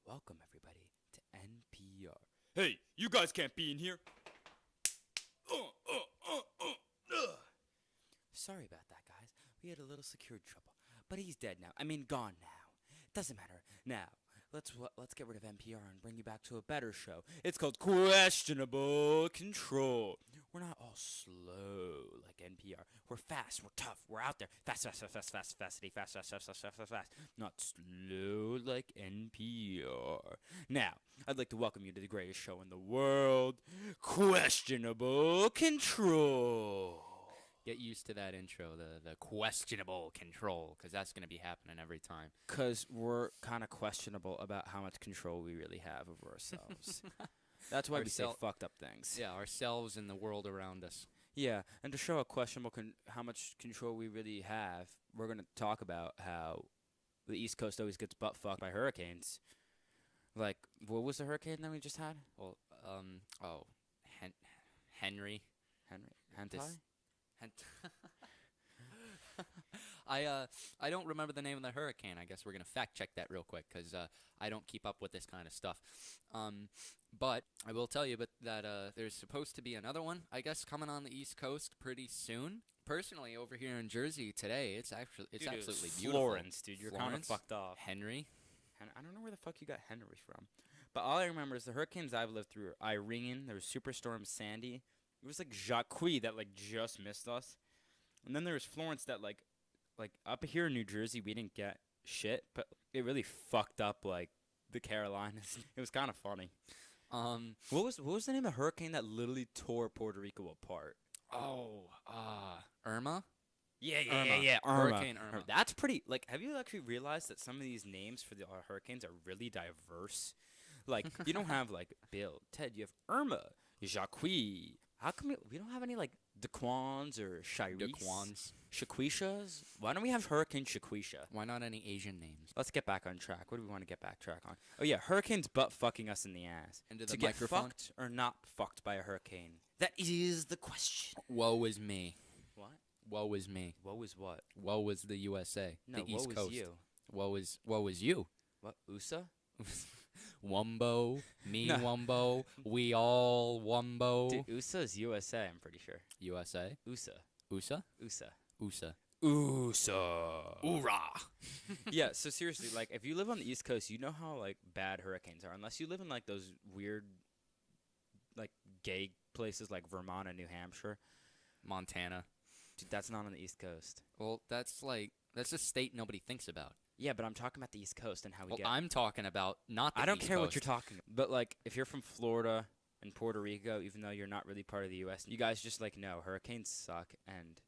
Welcome, everybody, to NPR. Hey, you guys can't be in here. Sorry about that, guys. We had a little security trouble, but he's dead now. I mean, gone now. Doesn't matter. Now, let's get rid of NPR and bring you back to a better show. It's called Questionable Control. We're not all slow like NPR. We're fast. We're tough. We're out there. Fast. Not slow like NPR. Now, I'd like to welcome you to the greatest show in the world, Questionable Control. Get used to that intro, the questionable control, because that's going to be happening every time. Because we're kind of questionable about how much control we really have over ourselves. That's why we say fucked up things. Yeah, ourselves and the world around us. Yeah, and to show a questionable how much control we really have, we're going to talk about how the East Coast always gets butt fucked by hurricanes. Like, what was the hurricane that we just had? Well, Henry. Hentai? I don't remember the name of the hurricane. I guess we're gonna fact check that real quick because I don't keep up with this kind of stuff. But I will tell you, that there's supposed to be another one, I guess, coming on the East Coast pretty soon. Personally, over here in Jersey today, it's absolutely beautiful. Florence, dude, you're kind of fucked off. Henry. I don't know where the fuck you got Henry from, but all I remember is the hurricanes I've lived through. Irene, there was Superstorm Sandy. It was like Jacques that just missed us, and then there was Florence that like up here in New Jersey we didn't get shit, but it really fucked up like the Carolinas. It was kind of funny. What was the name of the hurricane that literally tore Puerto Rico apart? Irma. Yeah, Irma. Hurricane Irma. That's pretty. Like, have you actually realized that some of these names for the hurricanes are really diverse? Like, you don't have like Bill, Ted. You have Irma, Jacques. How come we don't have any like Daquans or Shireen? Daquans. Shaquishas? Why don't we have Hurricane Shaquisha? Why not any Asian names? Let's get back on track. What do we want to get back track on? Oh yeah, hurricanes butt fucking us in the ass. Into the to get microphone? fucked or not fucked by a hurricane? That is the question. Woe is me. What? Woe is me. Woe is what? Woe is the USA. No, the East woe Coast. is you. Woe is you. What? USA? Wumbo, me No. Wumbo, we all Wumbo. Dude, USA is USA, I'm pretty sure. USA? USA. USA? USA. USA. USA. Hoorah! Yeah, so seriously, like, if you live on the East Coast, you know how, like, bad hurricanes are. Unless you live in, like, those weird, like, gay places like Vermont and New Hampshire. Montana. Dude, that's not on the East Coast. Well, that's a state nobody thinks about. Yeah, but I'm talking about the East Coast and how we Well, get... I'm talking about not the I don't East care Coast. what you're talking about. But, like, if you're from Florida and Puerto Rico, even though you're not really part of the U.S., you guys just, like, know hurricanes suck. And,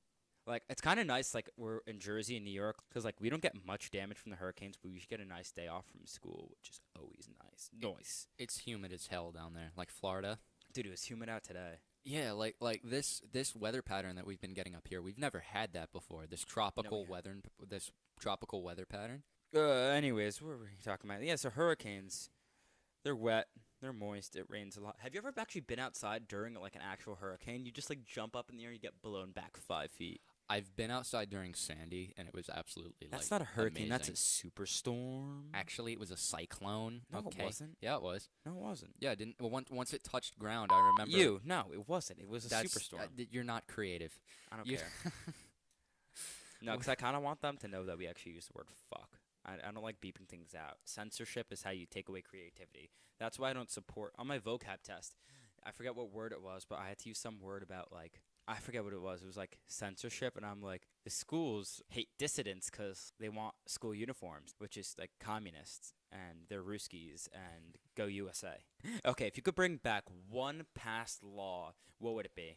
like, it's kind of nice, like, we're in Jersey and New York, because, like, we don't get much damage from the hurricanes, but we should get a nice day off from school, which is always nice. Nice. It's humid as hell down there, like Florida. Dude, it was humid out today. Yeah, like this weather pattern that we've been getting up here. We've never had that before. This tropical weather pattern. Anyways, what were we talking about? Yeah, so hurricanes, they're wet, they're moist, it rains a lot. Have you ever actually been outside during, like, an actual hurricane? You just, like, jump up in the air and you get blown back 5 feet. I've been outside during Sandy, and it was absolutely That's not a hurricane, amazing. that's a superstorm. Actually, it was a cyclone. No, okay. it wasn't. Yeah, it was. No, it wasn't. Yeah, it didn't. Well, once it touched ground, I remember. No, it wasn't. It was a superstorm. You're not creative. I don't care. No, because I kind of want them to know that we actually use the word fuck. I don't like beeping things out. Censorship is how you take away creativity. That's why I don't support... On my vocab test, I forget what word it was, but I had to use some word about, like... I forget what it was. It was, like, censorship, and I'm like, the schools hate dissidents because they want school uniforms, which is, like, communists, and they're Ruskies, and go USA. Okay, if you could bring back one past law, what would it be?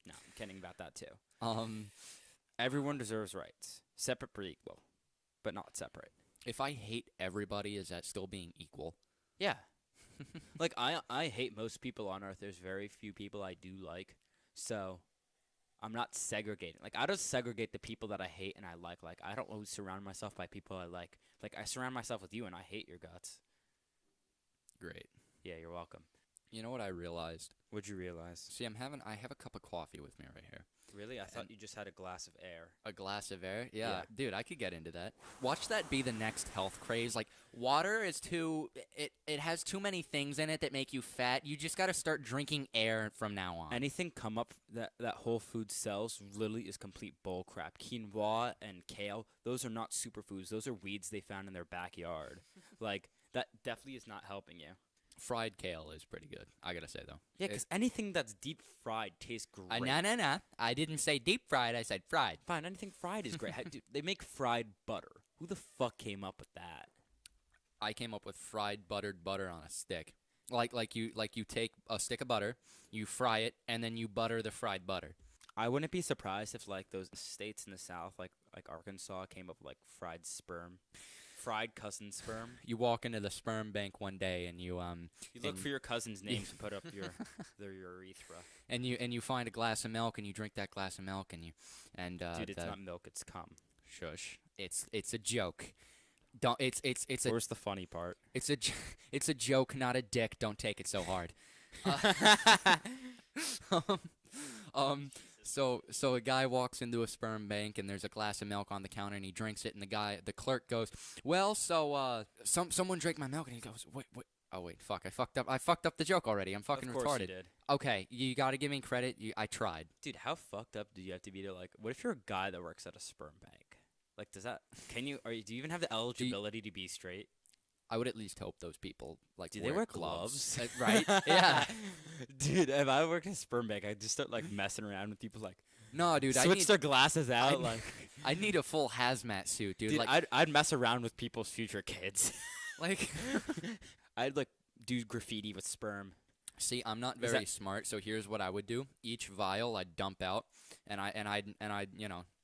No, I'm kidding about that, too. Everyone deserves rights. Separate but equal. But not separate. If I hate everybody, is that still being equal? Yeah. Like, I hate most people on Earth. There's very few people I do like. So, I'm not segregating. Like, I don't segregate the people that I hate and I like. Like, I don't always surround myself by people I like. Like, I surround myself with you and I hate your guts. Great. Yeah, you're welcome. You know what I realized? What'd you realize? See, I have a cup of coffee with me right here. Really? I thought And- you just had a glass of air. A glass of air? Yeah. Yeah. Dude, I could get into that. Watch that be the next health craze. Like, water is too... It has too many things in it that make you fat. You just got to start drinking air from now on. Anything come up that Whole Foods sells literally is complete bull crap. Quinoa and kale, those are not superfoods. Those are weeds they found in their backyard. Like, that definitely is not helping you. Fried kale is pretty good, I got to say, though. Yeah, because anything that's deep fried tastes great. Nah. I didn't say deep fried. I said fried. Fine, anything fried is great. Dude, they make fried butter. Who the fuck came up with that? I came up with fried buttered butter on a stick. Like you take a stick of butter, you fry it, and then you butter the fried butter. I wouldn't be surprised if like those states in the South, like Arkansas, came up with like fried sperm, fried cousin sperm. You walk into the sperm bank one day and you You look and- for your cousin's names and put up their urethra. and you find a glass of milk and you drink that glass of milk and Dude, it's not milk, it's cum. shush. It's a joke. Don't it's a Where's the funny part? it's a joke, not a dick. Don't take it so hard. So a guy walks into a sperm bank and there's a glass of milk on the counter and he drinks it and the clerk goes, "Well, so someone drank my milk," and he goes, "Wait. Oh wait, fuck! I fucked up the joke already. I'm fucking Of course retarded." you did. Okay, you got to give me credit. I tried. Dude, how fucked up do you have to be to like? What if you're a guy that works at a sperm bank? Like, do you even have the eligibility to be straight? I would at least hope those people Do they wear gloves? Right? Yeah. Dude, if I worked at a sperm bank, I'd just start like messing around with people, like No, dude. switch their glasses out. Like, I need a full hazmat suit, dude. dude, Like, I'd mess around with people's future kids. like. I'd like do graffiti with sperm. See, I'm not Is very that- smart, so here's what I would do. Each vial I'd dump out, and I'd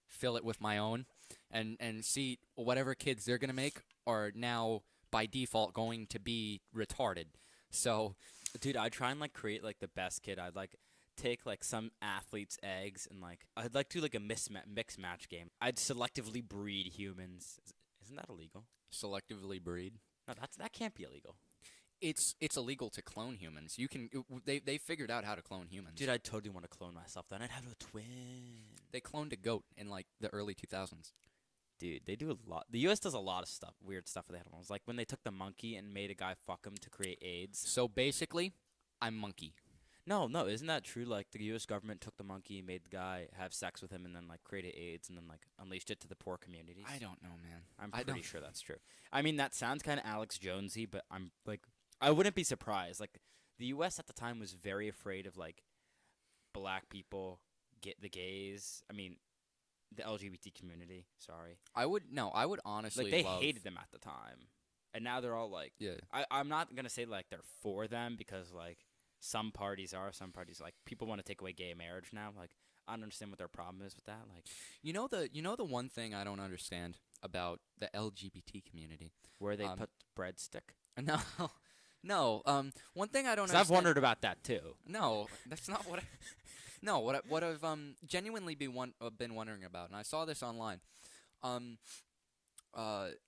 fill it with my own, and see whatever kids they're gonna make are now by default going to be retarded. So, Dude, I'd try and like create like the best kid. I'd like take like some athlete's eggs and like I'd like do like a mix match game. I'd selectively breed humans. Isn't that illegal? selectively breed. No, that can't be illegal. It's illegal to clone humans. You can they figured out how to clone humans. Dude, I totally want to clone myself. Then I'd have a twin. They cloned a goat in like the early 2000s. Dude, they do a lot. The U.S. does a lot of stuff, weird stuff with animals. Like when they took the monkey and made a guy fuck him to create AIDS. So basically, I'm monkey. No, isn't that true? Like the U.S. government took the monkey, made the guy have sex with him, and then like created AIDS, and then like unleashed it to the poor communities. I don't know, man. I'm I pretty don't- sure that's true. I mean, that sounds kind of Alex Jonesy, but I'm like, I wouldn't be surprised. Like the U.S. at the time was very afraid of like black people, the gays. I mean, the LGBT community. Sorry, I would honestly like they love, hated them at the time, and now they're all like, Yeah. I'm not gonna say like they're for them because like some parties like people want to take away gay marriage now. Like I don't understand what their problem is with that. Like You know the one thing I don't understand about the LGBT community. where they Um, put breadstick. No. No, one thing I don't 'Cause understand. I've wondered about that too. No, that's not what I No, what I've genuinely been wondering about, and I saw this online.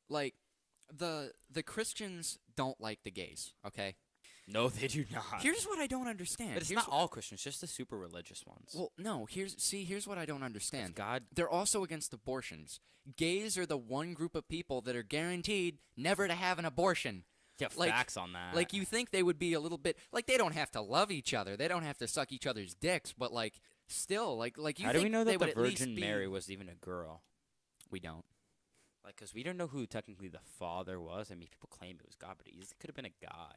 Like the Christians don't like the gays, okay? No, they do not. Here's what I don't understand. But it's Here's not all Christians, just the super religious ones. Well, no, here's what I don't understand. God, They're also against abortions. Gays are the one group of people that are guaranteed never to have an abortion. yeah, like- facts on that. Like, you think they would be a little bit like, they don't have to love each other, they don't have to suck each other's dicks, but like still, like you how think do we know they that would the at least Virgin be... Mary was even a girl? We don't. Like, cause we don't know who technically the father was. I mean, people claim it was God, but it could have been a guy.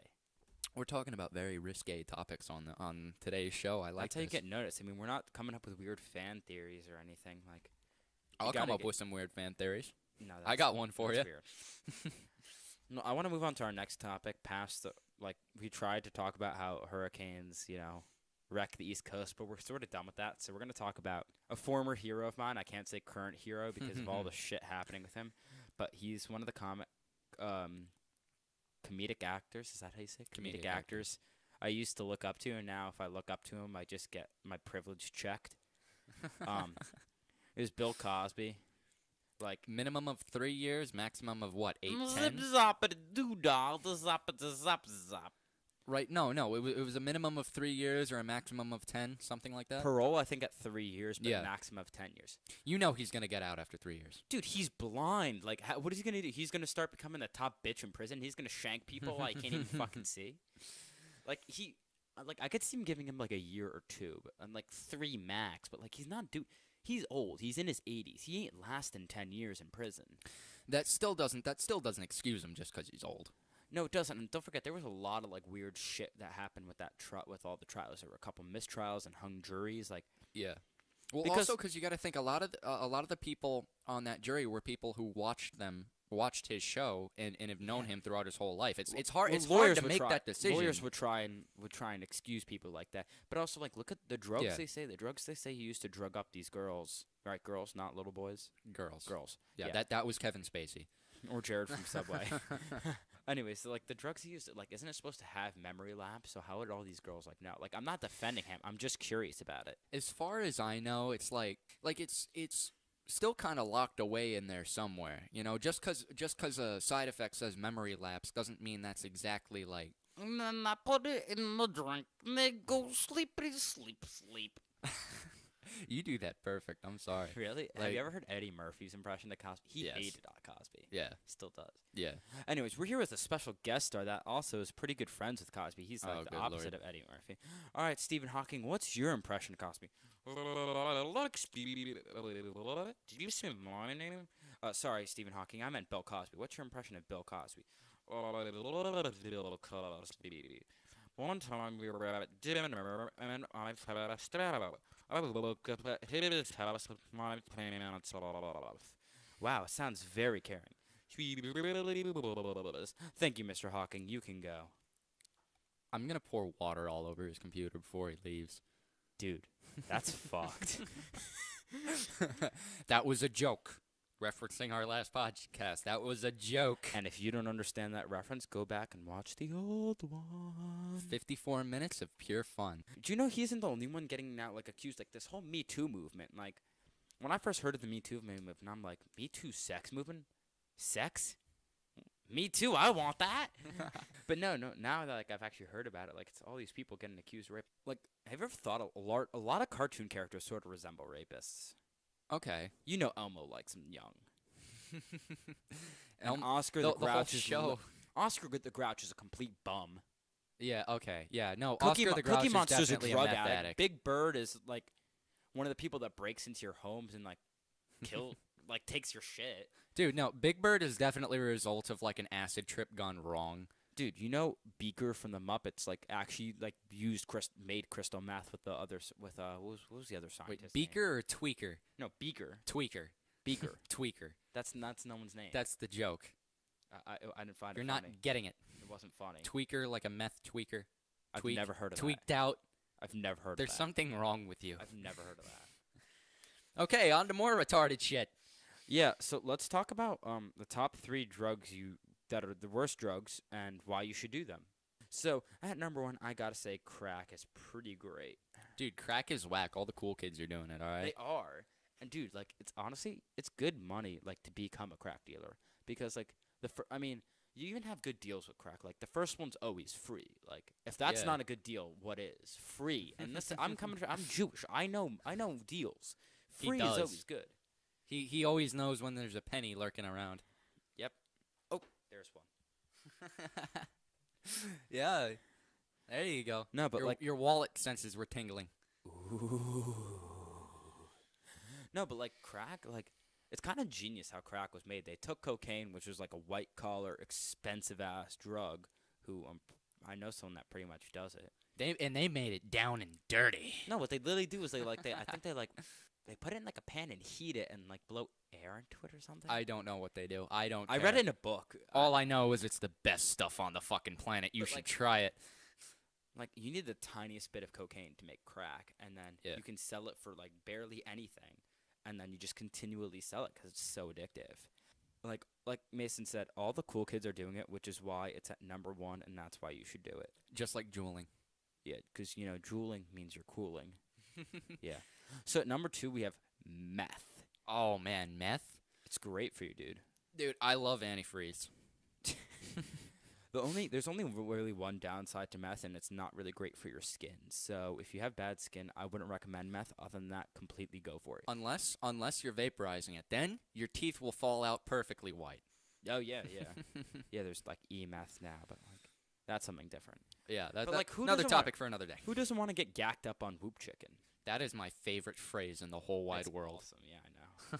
We're talking about very risque topics on today's show. I like That's how you this. get noticed. I mean, we're not coming up with weird fan theories or anything. Like, you I'll come gotta up get- with some weird fan theories. No, I got one for that's you. Weird. No, I want to move on to our next topic. Past the, like, we tried to talk about how hurricanes, wreck the East Coast, but we're sort of done with that. So we're going to talk about a former hero of mine. I can't say current hero because of all the shit happening with him, but he's one of the comedic actors. Is that how you say it? Comedic actors I used to look up to, and now if I look up to him, I just get my privilege checked. It was Bill Cosby. Like, Minimum of 3 years, maximum of what, 8, zip 10? zop it doo dah, the zop it the zop zop. Right? No, it was a minimum of 3 years or a maximum of 10, something like that. Parole, I think, at 3 years, but Yeah. maximum of 10 years. You know he's gonna get out after 3 years. Dude, he's blind. Like, what is he gonna do? He's gonna start becoming the top bitch in prison. He's gonna shank people I can't even fucking see. Like I could see him giving him like a year or two, and like 3 max. But like, he's not He's old. He's in his 80s. He ain't lasting 10 years in prison. That still doesn't excuse him just because he's old. No, it doesn't. And don't forget, there was a lot of like weird shit that happened with that with all the trials. There were a couple mistrials and hung juries. Like, Yeah. Well, Because- also because you got to think a lot of the people on that jury were people who watched his show and have known him throughout his whole life. It's hard. well, It's hard lawyers to would make try- that decision. Lawyers would try and excuse people like that. But also, like, look at the drugs Yeah. they say. The drugs they say he used to drug up these girls. Right, girls, not little boys. girls. Girls. Yeah, that was Kevin Spacey. Or Jared from Subway. Anyway, so like the drugs he used, like, isn't it supposed to have memory lapse? So how would all these girls like know? Like, I'm not defending him. I'm just curious about it. As far as I know, it's like it's still kind of locked away in there somewhere. You know, just cause a side effect says memory lapse doesn't mean that's exactly like. And then I put it in the drink, and they go sleepity sleep. You do that perfect. I'm sorry. Really? Have Like- you ever heard Eddie Murphy's impression of Cosby? He Yes. hated Cosby. Yeah, Still does. yeah. Anyways, we're here with a special guest star that also is pretty good friends with Cosby. He's like Oh, the good opposite Lord. of Eddie Murphy. All right, Stephen Hawking, what's your impression of Cosby? Did you say my name? Sorry, Stephen Hawking. I meant Bill Cosby. What's your impression of Bill Cosby? One time we were at dinner and I look up at his house with my plants. Wow, sounds very caring. Thank you, Mr. Hawking. You can go. I'm gonna pour water all over his computer before he leaves. Dude, that's fucked. That was a joke. Referencing our last podcast, that was a joke. And if you don't understand that reference, go back and watch the old one. 54 minutes of pure fun. Do you know he isn't the only one getting now like accused? Like this whole Me Too movement. Like when I first heard of the Me Too movement, I'm like, Me Too sex movement? Sex? Me too. I want that. But no. Now that like I've actually heard about it, like it's all these people getting accused of rape. Like, have you ever thought a lot of cartoon characters sort of resemble rapists? Okay. You know, Elmo likes him young. And Elm- Oscar the the whole Grouch is show. Oscar the Grouch is a complete bum. Yeah. Okay. Yeah. No. Cookie Oscar the Grouch Cookie is Monster's a definitely drug meth addict. addict. Big Bird is like one of the people that breaks into your homes and like like takes your shit. Dude, no. Big Bird is definitely a result of like an acid trip gone wrong. Dude, you know Beaker from the Muppets like actually like made crystal meth with the others with what was the other Wait, scientist? Beaker or Tweaker? No, Beaker. Tweaker. Beaker. Tweaker. That's no one's name. That's the joke. I didn't find You're it not funny. getting it. It wasn't funny. Tweaker, like a meth tweaker. I've Tweak- never heard of Tweaked out. that. I've never heard There's of that. something wrong with you. I've never heard of that. Okay, on to more retarded shit. Yeah, so let's talk about the top 3 drugs that are the worst drugs and why you should do them. So at number 1, I gotta say crack is pretty great. Dude, crack is whack. All the cool kids are doing it, all right? They are, and dude, like it's honestly it's good money like to become a crack dealer because like you even have good deals with crack. Like the first one's always free. Like if that's Yeah. not a good deal, what is free? And listen, I'm Jewish. I know deals. He Free is does. always good. He always knows when there's a penny lurking around. Yep. Oh, there's one. Yeah. There you go. No, but your wallet senses were tingling. Ooh. No, but like crack, like it's kind of genius how crack was made. They took cocaine, which was like a white collar, expensive ass drug. Who I know someone that pretty much does it. They made it down and dirty. No, what they literally do is I think they put it in like a pan and heat it and like blow air into it or something. I don't know what they do. I don't. I care. read it in a book. All I know is it's the best stuff on the fucking planet. You But, should like- try it. Like you need the tiniest bit of cocaine to make crack, and then Yeah. you can sell it for like barely anything, and then you just continually sell it because it's so addictive. Like Mason said, all the cool kids are doing it, which is why it's at number 1, and that's why you should do it. Just like jeweling. Yeah, because drooling means you're cooling. Yeah. So at number 2 we have meth. Oh man, meth. It's great for you, dude. Dude, I love antifreeze. There's only really one downside to meth, and it's not really great for your skin. So if you have bad skin, I wouldn't recommend meth. Other than that, completely go for it. Unless you're vaporizing it, then your teeth will fall out perfectly white. Oh yeah, yeah, yeah. There's like e-meth now, but like that's something different. Yeah, But, like, who another doesn't wanna- topic for another day. Who doesn't want to get gacked up on whoop chicken? That is my favorite phrase in the whole wide It's world. Awesome. Yeah, I know.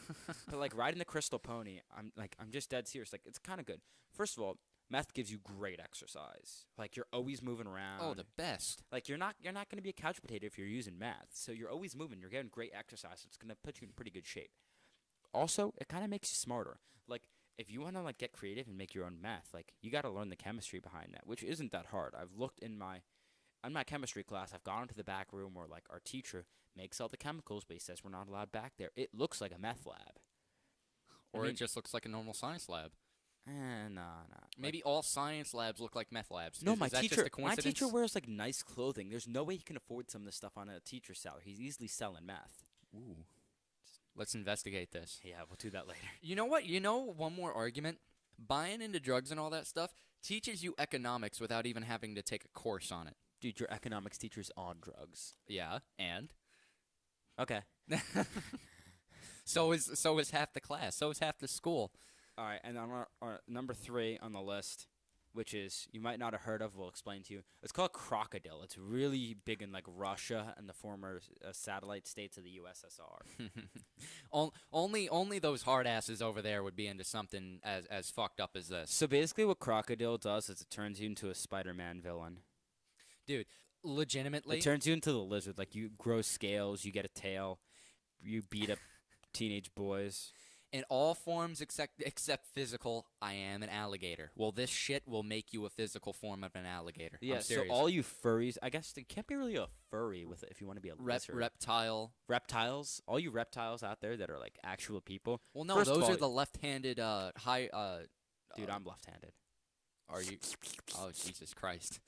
But like riding the crystal pony, I'm just dead serious. Like it's kind of good. First of all, meth gives you great exercise. Like you're always moving around. Oh, the best. Like you're not gonna be a couch potato if you're using meth. So you're always moving. You're getting great exercise. It's gonna put you in pretty good shape. Also, it kind of makes you smarter. Like if you want to like get creative and make your own meth, like you got to learn the chemistry behind that, which isn't that hard. I've looked in my chemistry class. I've gone into the back room where like our teacher makes all the chemicals, but he says we're not allowed back there. It looks like a meth lab. Or I mean, it just looks like a normal science lab. nah. Maybe all science labs look like meth labs. No, is my that teacher. Just a My coincidence? teacher wears like nice clothing. There's no way he can afford some of this stuff on a teacher's salary. He's easily selling meth. Ooh. Let's investigate this. Yeah, we'll do that later. You know what? One more argument. Buying into drugs and all that stuff teaches you economics without even having to take a course on it. Dude, your economics teacher's on drugs. Yeah, and Okay. so is half the class. So is half the school. All right, and on our number 3 on the list, which is you might not have heard of, we'll explain to you. It's called crocodile. It's really big in like Russia and the former satellite states of the USSR. Only those hard asses over there would be into something as fucked up as this. So basically, what crocodile does is it turns you into a Spider-Man villain. Dude, legitimately. It turns you into the lizard. Like you grow scales, you get a tail, you beat up teenage boys. In all forms except physical, I am an alligator. Well, this shit will make you a physical form of an alligator. Yeah, I'm so serious. all you furries, I guess it can't be really a furry with it if you want to be a lizard. Reptile. Reptiles, all you reptiles out there that are like actual people. Well, no, First of those all- are the left-handed high. Dude, I'm left-handed. Are you? Oh, Jesus Christ!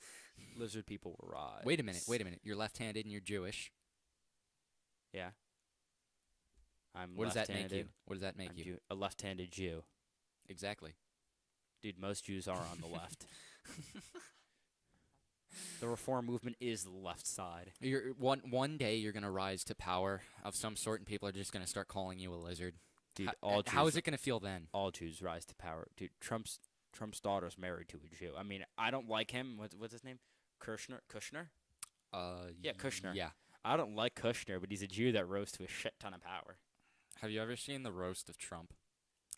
Lizard people will rise. Wait a minute. You're left-handed and you're Jewish. Yeah. I'm What does that make you? left-handed. What does that make I'm you? a left-handed Jew. Exactly. Dude, most Jews are on the left. The reform movement is the left side. You're one day you're gonna rise to power of some sort, and people are just gonna start calling you a lizard. Dude, How is it gonna feel then? all Jews rise to power. Dude, Trump's daughter's married to a Jew. I mean, I don't like him. What's his name? Kushner? Yeah, Kushner. Yeah. I don't like Kushner, but he's a Jew that rose to a shit ton of power. Have you ever seen the roast of Trump?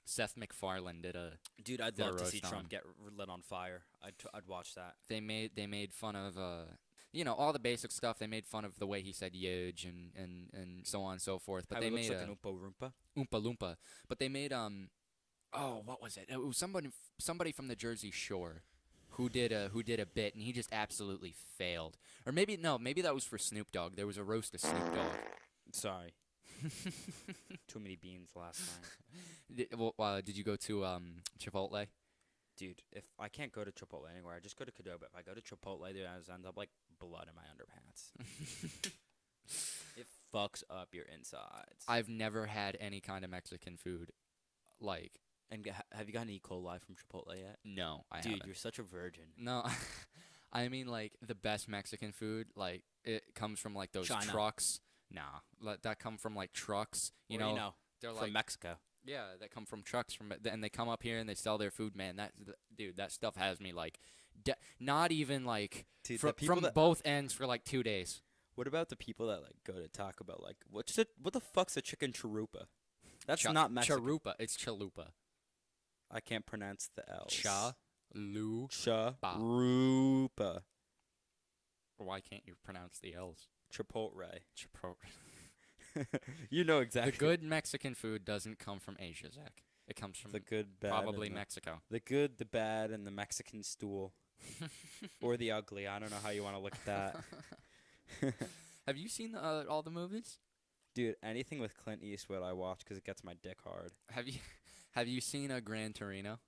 Seth MacFarlane did a. Dude, I'd Did a love to see roast on Trump him. get lit on fire. I'd watch that. They made fun of all the basic stuff. They made fun of the way he said "yudge" and so on and so forth. But How they he looks made like a an Oompa Loompa. Oompa Loompa. But they made oh, what was it? It was somebody from the Jersey Shore who did a bit, and he just absolutely failed. Or maybe that was for Snoop Dogg. There was a roast of Snoop Dogg. Sorry. Too many beans last night. Did you go to Chipotle? Dude, if I can't go to Chipotle anywhere, I just go to Qdoba. If I go to Chipotle, there ends up like blood in my underpants. It fucks up your insides. I've never had any kind of Mexican food like. And have you gotten E. coli from Chipotle yet? No, I Dude, haven't. you're such a virgin. No, I mean like the best Mexican food. Like it comes from like those China. trucks. Nah, that come from like trucks. You Or, know, they're from like Mexico. yeah, that come from trucks and they come up here and they sell their food. Man, dude, that stuff has me like, not even like Dude, from both ends for like 2 days. What about the people that like go to Taco Bell? Like, what the fuck's a chicken chalupa? That's Cha- not Mexican. Chalupa. It's chalupa. I can't pronounce the L's. Chalupa. Chalupa. Why can't you pronounce the L's? Chipotle. Chipotle. You know exactly. The good Mexican food doesn't come from Asia, Zach. It comes from The good, bad, probably and Mexico. the good, the bad, and the Mexican stool. Or the ugly. I don't know how you want to look at that. Have you seen all the movies? Dude, anything with Clint Eastwood I watch because it gets my dick hard. Have you seen Gran Torino?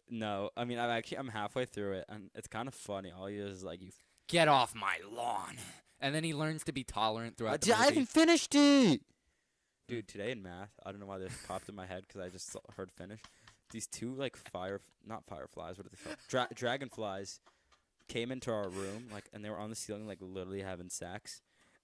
No, I mean, I'm halfway through it, and it's kind of funny. All he does is like, Get off my lawn. And then he learns to be tolerant throughout the movie. I haven't finished it! Dude, today in math, I don't know why this popped in my head because I just heard finish. these two like not fireflies, what are they called? Dragonflies came into our room and they were on the ceiling like literally having sex,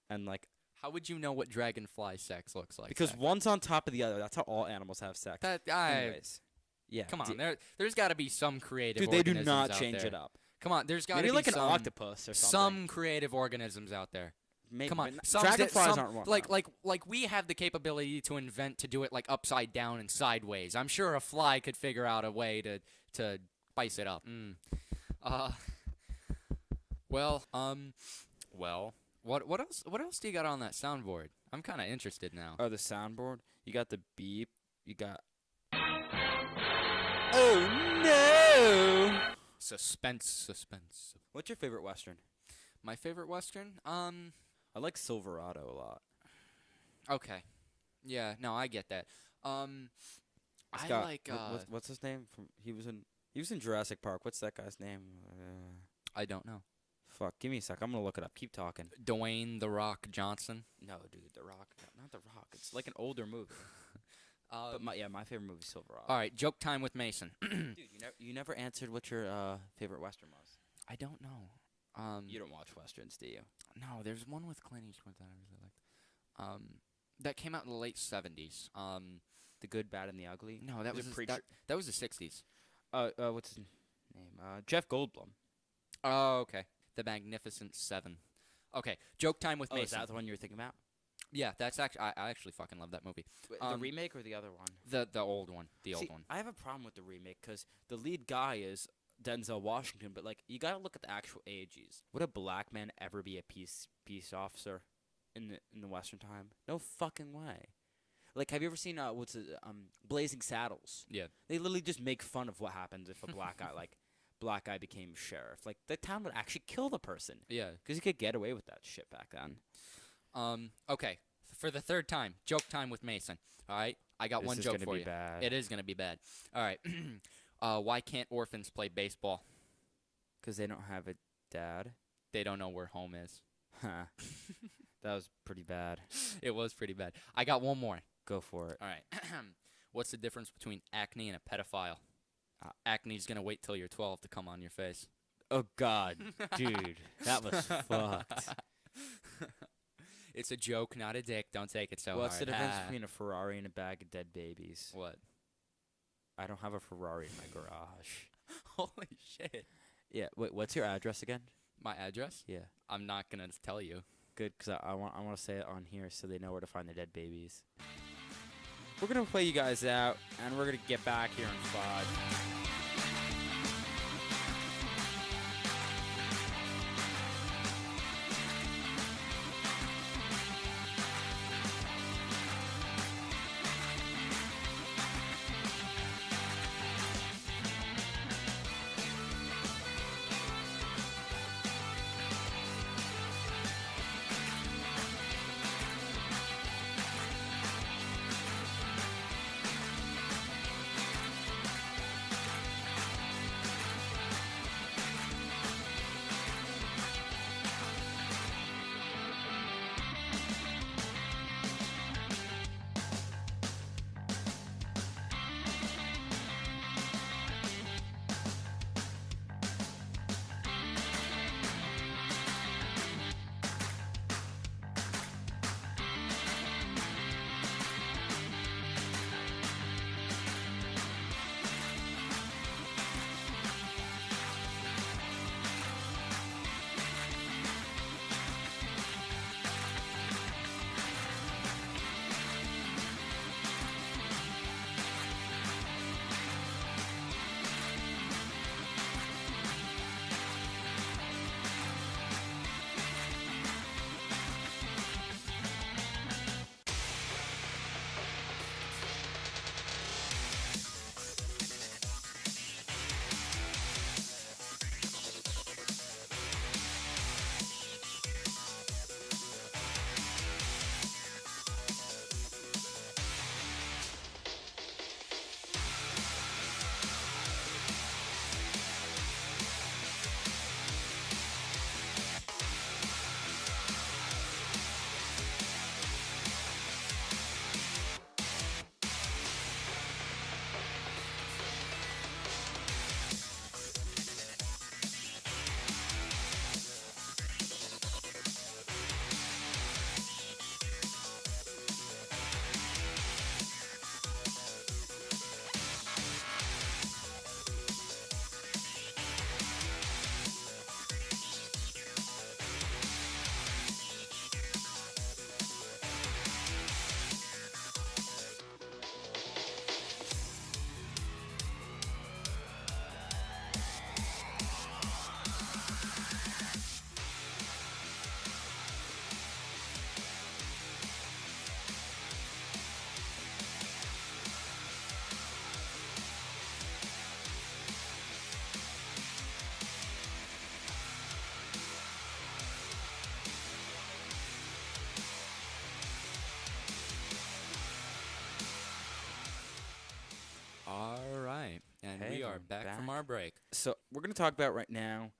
and like How would you know what dragonfly sex looks like? because Zach? one's on top of the other. That's how all animals have sex. Anyways, yeah. Come on, there's got to be some creative. Dude, they do organisms not out change there. it up. Come on, there's got to Maybe be like an some, octopus or something. some creative organisms out there. Maybe, Come on, but some dragonflies some, aren't one. like we have the capability to invent to do it like upside down and sideways. I'm sure a fly could figure out a way to spice it up. Well, what else do you got on that soundboard? I'm kind of interested now. Oh, the soundboard. You got the beep. You got. Oh no! Suspense. What's your favorite western? My favorite western? I like Silverado a lot. Okay. Yeah, no, I get that. It's I got- like what's his name? He was in Jurassic Park. What's that guy's name? I don't know. Fuck. Give me a sec. I'm gonna look it up. Keep talking. Dwayne The Rock Johnson. No, dude. The Rock. Not The Rock. It's like an older movie. But my favorite movie is Silverado. All right, joke time with Mason. Dude, you never answered what your favorite western was. I don't know. You don't watch westerns, do you? No, there's one with Clint Eastwood that I really liked. That came out in the late 70s. The Good, Bad, and the Ugly. No, that Was was it Preacher? that was the 60s. What's his name? Jeff Goldblum. Oh, okay. The Magnificent Seven. Okay, joke time with Oh, is Mason. that the one you were thinking about? Yeah, that's actually I actually fucking love that movie. The remake or the other one? The old one. The old See, one. I have a problem with the remake because the lead guy is Denzel Washington, but like you gotta look at the actual ages. Would a black man ever be a peace officer in the Western time? No fucking way. Like, have you ever seen Blazing Saddles? Yeah. They literally just make fun of what happens if a black guy became sheriff. Like the town would actually kill the person. Yeah. Because you could get away with that shit back then. Okay. For the third time, joke time with Mason. All right, I got one joke for you. Bad. It is gonna be bad. All right. Why can't orphans play baseball? Because they don't have a dad. They don't know where home is. Huh. That was pretty bad. It was pretty bad. I got one more. Go for it. All right. What's the difference between acne and a pedophile? Acne's gonna wait till you're 12 to come on your face. Oh, God. Dude, that was fucked. It's a joke, not a dick. Don't take it so What's the hard. difference between a Ferrari and a bag of dead babies? What? I don't have a Ferrari in my garage. Holy shit. Yeah, wait, what's your address again? My address? Yeah. I'm not gonna tell you. Good, because I want to say it on here so they know where to find the dead babies. We're going to play you guys out, and we're going to get back here in 5. Back from our break. So we're going to talk about right now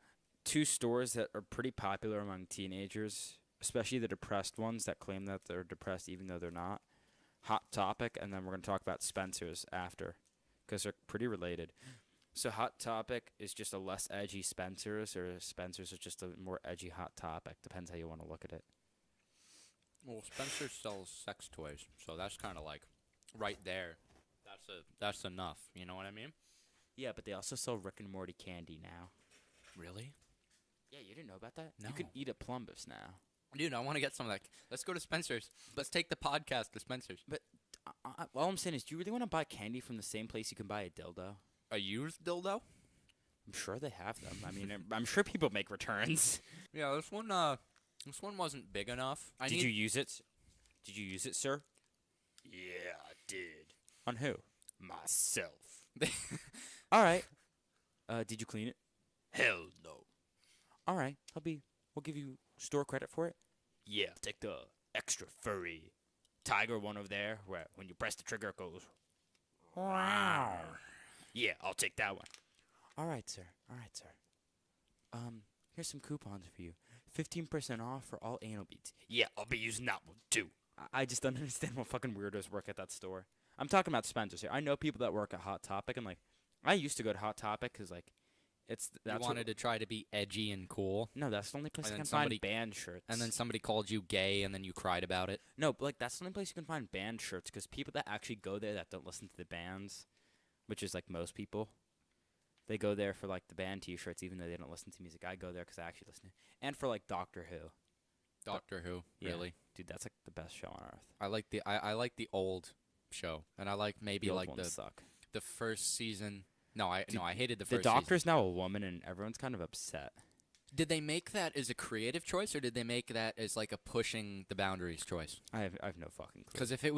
2 stores that are pretty popular among teenagers, especially the depressed ones that claim that they're depressed even though they're not. Hot Topic, and then we're going to talk about Spencer's after, because they're pretty related. So Hot Topic is just a less edgy Spencer's, or Spencer's is just a more edgy Hot Topic. Depends how you want to look at it. Well, Spencer sells sex toys, so that's kind of like right there. That's enough. You know what I mean? Yeah, but they also sell Rick and Morty candy now. Really? Yeah, you didn't know about that? No. You could eat at Plumbus now. Dude, I want to get some of that. Let's go to Spencer's. Let's take the podcast to Spencer's. But all I'm saying is, do you really want to buy candy from the same place you can buy a dildo? A used dildo? I'm sure they have them. I mean, I'm sure people make returns. Yeah, this one wasn't big enough. Did you use it? Did you use it, sir? Yeah, I did. On who? Myself. All right. Did you clean it? Hell no. All right. We'll give you store credit for it. Yeah, I'll take the extra furry tiger one over there, where when you press the trigger it goes. Wow. Yeah, I'll take that one. All right, sir. Here's some coupons for you. 15% off for all anal beads. Yeah, I'll be using that one too. I just don't understand what fucking weirdos work at that store. I'm talking about Spencer's here. I know people that work at Hot Topic, and like, I used to go to Hot Topic because like, you wanted to try to be edgy and cool. No, that's the only place And you then can somebody- find band shirts. And then somebody called you gay, and then you cried about it. No, but like that's the only place you can find band shirts, because people that actually go there that don't listen to the bands, which is like most people, they go there for like the band T-shirts, even though they don't listen to music. I go there because I actually listen to, and for like Doctor Who. Doctor Who, Yeah. really? Dude, that's like the best show on earth. I like the old show, and I like maybe The old like ones suck. the first season. I hated the The first Doctor's now a woman, and everyone's kind of upset. season. Did they make that as a creative choice, or did they make that as like a pushing the boundaries choice? I have no fucking clue. Because if it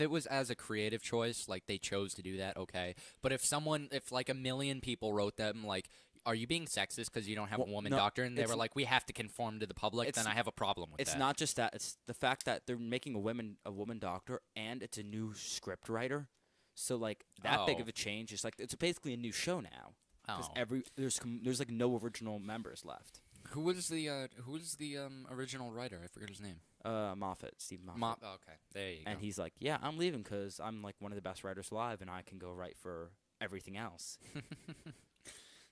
was as a creative choice, like they chose to do that, okay. But if like a million people wrote them, like, are you being sexist because you don't have a woman doctor, and they were like, we have to conform to the public, then I have a problem with that. It's not just that. It's the fact that they're making a woman doctor, and it's a new script writer. So like that big of a change is like it's basically a new show now. Because there's like no original members left. Who was the original writer? I forget his name. Steve Moffat. Okay, there you go. And he's like, yeah, I'm leaving because I'm like one of the best writers alive, and I can go write for everything else.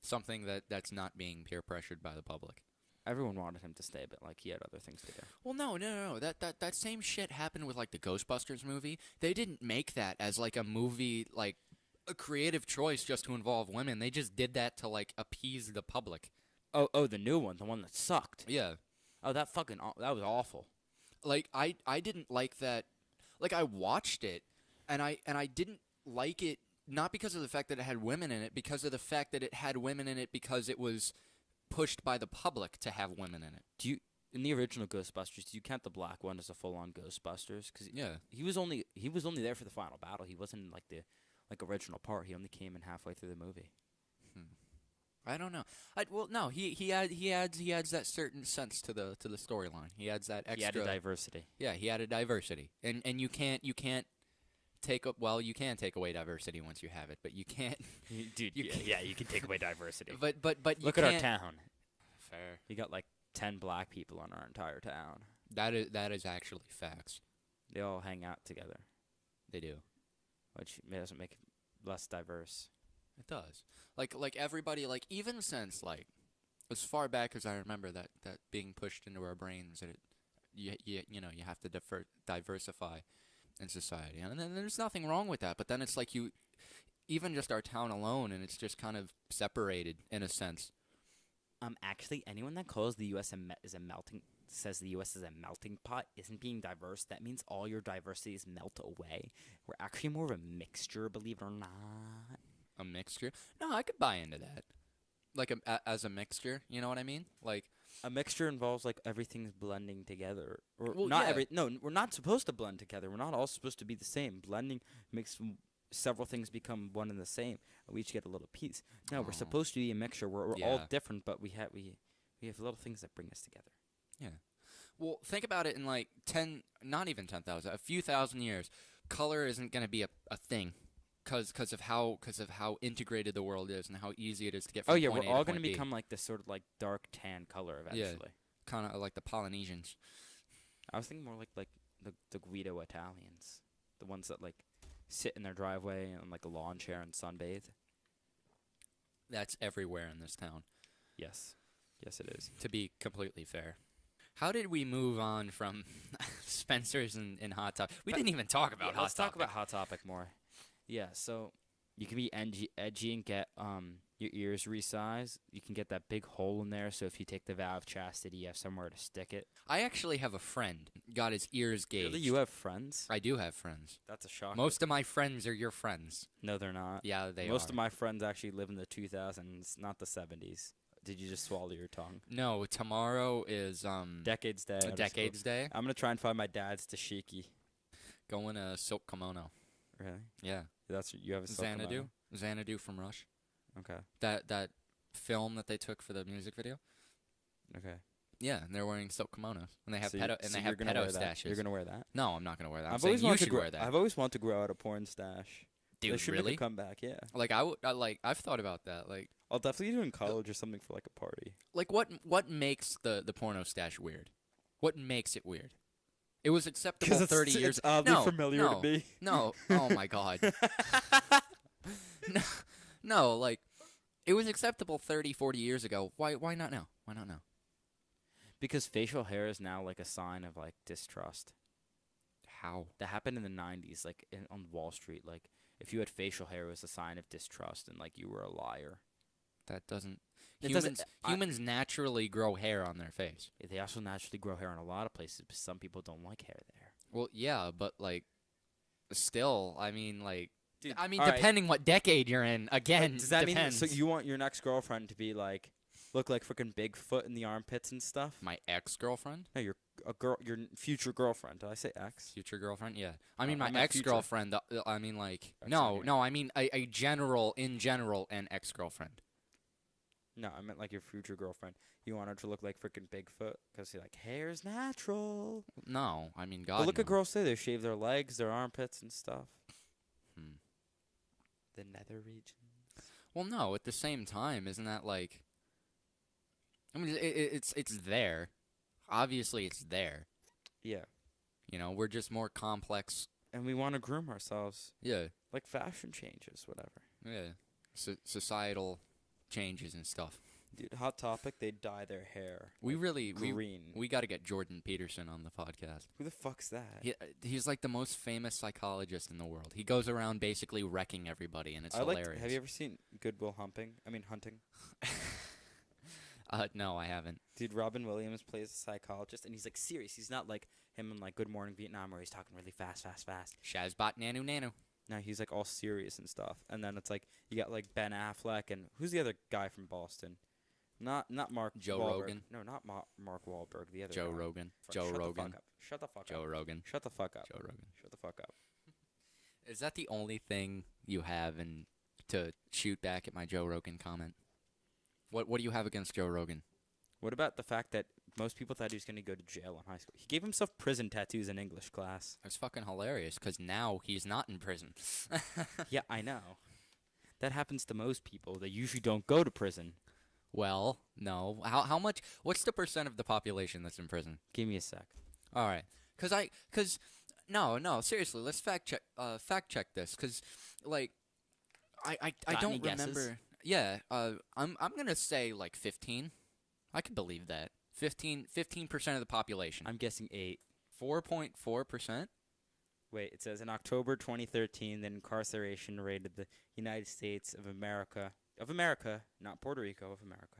Something that's not being peer pressured by the public. Everyone wanted him to stay, but like he had other things to do. Well, no. That same shit happened with like the Ghostbusters movie. They didn't make that as like a movie, like a creative choice just to involve women. They just did that to like appease the public. Oh, the new one, the one that sucked. Yeah. Oh, that was awful. Like I didn't like that. Like I watched it, and I didn't like it not because of the fact that it had women in it, because of the fact that it had women in it because it was pushed by the public to have women in it. In the original Ghostbusters, do you count the black one as a full-on Ghostbusters? Because he was only there for the final battle. He wasn't in, like the original part. He only came in halfway through the movie. I don't know. He adds that certain sense to the storyline. He adds that extra. He added diversity. Yeah, he added diversity, and you can't take up. Well, you can take away diversity once you have it, but you can't. Dude, you can take away diversity. But you look can't, at our town. Fair. You got like 10 black people in our entire town. That is actually facts. They all hang out together. They do, which doesn't make it less diverse. It does. Like everybody, like even since like as far back as I remember that being pushed into our brains that you have to diversify in society, and then there's nothing wrong with that. But then it's like even just our town alone, and it's just kind of separated in a sense. Actually, anyone that calls the U.S. says the U.S. is a melting pot isn't being diverse. That means all your diversities melt away. We're actually more of a mixture, believe it or not. A mixture? No, I could buy into that. Like as a mixture, you know what I mean? Like a mixture involves like everything's blending together. Or well, not yeah. No, we're not supposed to blend together. We're not all supposed to be the same. Blending makes several things become one and the same. We each get a little piece. No, we're supposed to be a mixture. We're all different, but we have little things that bring us together. Yeah. Well, think about it in like not even 10,000, a few thousand years. Color isn't going to be a thing. 'cause of how integrated the world is and how easy it is to get Oh from yeah, point we're A to all gonna point B. become like this sort of like dark tan color eventually. Kind of like the Polynesians. I was thinking more like the Guido Italians, the ones that like sit in their driveway on like a lawn chair and sunbathe. That's everywhere in this town, Yes, yes it is. to be completely fair. How did we move on from Spencer's and Hot Topic? We didn't even talk about Hot Let's talk Topic. about Hot Topic more. Yeah, so you can be edgy and get your ears resized. You can get that big hole in there, so if you take the vow of chastity, you have somewhere to stick it. I actually have a friend got his ears gauged. Really, you have friends? I do have friends. That's a shock. Most of my friends are your friends. No, they're not. Yeah, they Most are. of my friends actually live in the 2000s, not the 70s. Did you just swallow your tongue? No, tomorrow is Decades Day. Decades Day. I'm gonna try and find my dad's dashiki. Going to silk kimono. Really? Yeah. That's you have a silk Xanadu. kimono? Xanadu from Rush. Okay. That film that they took for the music video. Okay. Yeah, and they're wearing silk kimonos, and they have So they you're have gonna pedo wear that? stashes. You're gonna wear that? No, I'm not gonna wear that. I'm I've saying always you wanted to should grow. wear that. I've always wanted to grow out a porn stash. They Dude, should make really? a comeback. Yeah. Like I've thought about that. I'll definitely do it in college or something for like a party. Like what makes the porno stash weird? What makes it weird? It was acceptable 30 years. It's oddly no, familiar no, to me. No. Oh my god. No, like it was acceptable 30, 40 years ago. Why not now? Why not now? Because facial hair is now like a sign of like distrust. How? That happened in the 90s, like on Wall Street. Like if you had facial hair, it was a sign of distrust and like you were a liar. That doesn't It humans doesn't- I- humans naturally grow hair on their face. They also naturally grow hair in a lot of places, but some people don't like hair there. Well, yeah, but like still, I mean like Dude, I mean all right. depending what decade you're in, again, Does that depends. mean so you want your next girlfriend to be like look like freaking Bigfoot in the armpits and stuff? My ex-girlfriend? No, your future girlfriend. Did I say ex? Future girlfriend? Yeah. I mean, I my meant future. ex-girlfriend, I mean, like, That's no, not no, I mean, in general, an ex-girlfriend. No, I meant like your future girlfriend. You want her to look like freaking Bigfoot because you're like hair's natural. No, I mean, But God, look no. at girls say they shave their legs, their armpits, and stuff. Hmm. The nether region. Well, no, at the same time, isn't that like, I mean, it's there. Obviously, it's there. Yeah, You know, we're just more complex. and we want to groom ourselves Yeah, like fashion changes, whatever. yeah. Societal changes and stuff. Dude, hot topic. They dye their hair. We like really, green. we got to get Jordan Peterson on the podcast. Who the fuck's that? He's like the most famous psychologist in the world. He goes around basically wrecking everybody, and it's hilarious. Have you ever seen Good Will Hunting? No, I haven't. Dude, Robin Williams plays a psychologist, and he's like serious. He's not like him in like Good Morning Vietnam, where he's talking really fast. Shazbot nanu nanu. No, he's like all serious and stuff. And then it's like you got like Ben Affleck and who's the other guy from Boston? Not Mark Joe Wahlberg. Rogan? No, not Mark Wahlberg. The other Joe guy. Rogan. Shut Joe the Rogan. fuck up. Shut the fuck Joe up. Rogan. Shut the fuck up. Joe Rogan. Shut the fuck up. Is that the only thing you have to shoot back at my Joe Rogan comment? What do you have against Joe Rogan? What about the fact that most people thought he was going to go to jail in high school? He gave himself prison tattoos in English class. That's fucking hilarious, because now he's not in prison. Yeah, I know. That happens to most people. They usually don't go to prison. Well, no. How much? What's the percent of the population that's in prison? Give me a sec. All right, no, seriously, let's fact check this, because like I Got don't any guesses? remember. Yeah, I'm gonna say like 15. I can believe that. 15% of the population. I'm guessing 8. 4.4%. Wait, it says in October 2013, the incarceration rate of the United States of America, not Puerto Rico, of America,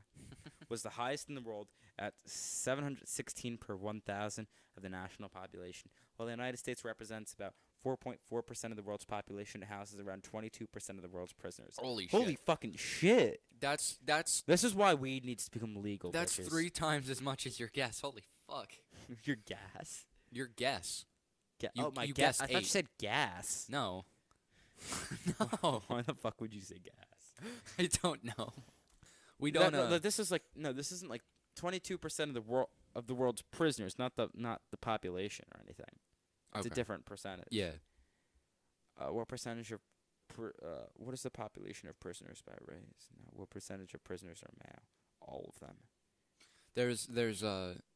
was the highest in the world at 716 per 1,000 of the national population. While the United States represents about 4.4% of the world's population, it houses around 22% of the world's prisoners. Holy Holy shit. fucking shit. That's This is why weed needs to become legal. that's bitches. 3 times as much as your guess. Holy fuck. Your gas. Your guess. You- oh, my you gas. guessed I thought you 8. said gas. No. No. Why the fuck would you say gas? I don't know. We don't know. This is like this isn't like 22% of the world's prisoners, not the population or anything. It's a Okay. different percentage. Yeah. What percentage of what is the population of prisoners by race? No, what percentage of prisoners are male? All of them.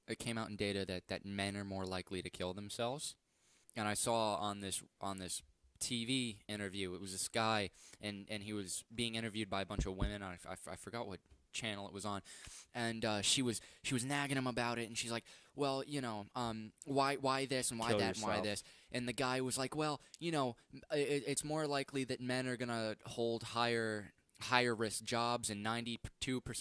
It came out in data that men are more likely to kill themselves, and I saw on this TV interview, it was this guy, and he was being interviewed by a bunch of women. I forgot what channel it was on, and she was nagging him about it, and she's like, well, why this and why Kill that and why yourself. this, and the guy was like, well, it's more likely that men are gonna hold higher risk jobs, and 92%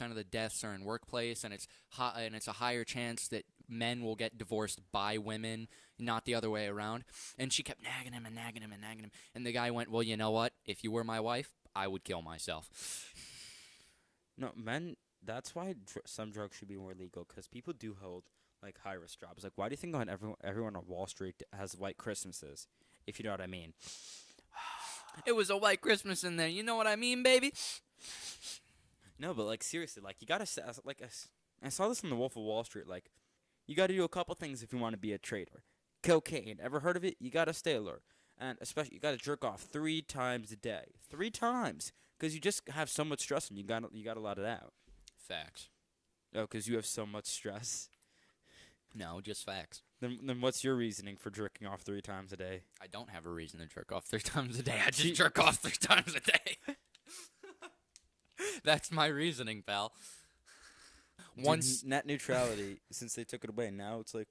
of the deaths are in workplace, and it's a higher chance that men will get divorced by women, not the other way around. And she kept nagging him and nagging him and nagging him, and the guy went, well, you know what, if you were my wife, I would kill myself. No, men. That's why some drugs should be more legal, because people do hold like high risk jobs. Like, why do you think everyone on Wall Street has white Christmases? If you know what I mean. It was a white Christmas in there, you know what I mean, baby? No, but like seriously, like you gotta I saw this in The Wolf of Wall Street. Like, you gotta do a couple things if you want to be a trader. Cocaine, ever heard of it? You gotta stay alert, and especially you gotta jerk off 3 times a day, 3 times, because you just have so much stress and you gotta let it out. Facts. Oh, because you have so much stress. No, just facts. Then what's your reasoning for jerking off 3 times a day? I don't have a reason to jerk off 3 times a day. I just jerk off 3 times a day. That's my reasoning, pal. Once net neutrality, since they took it away, now it's like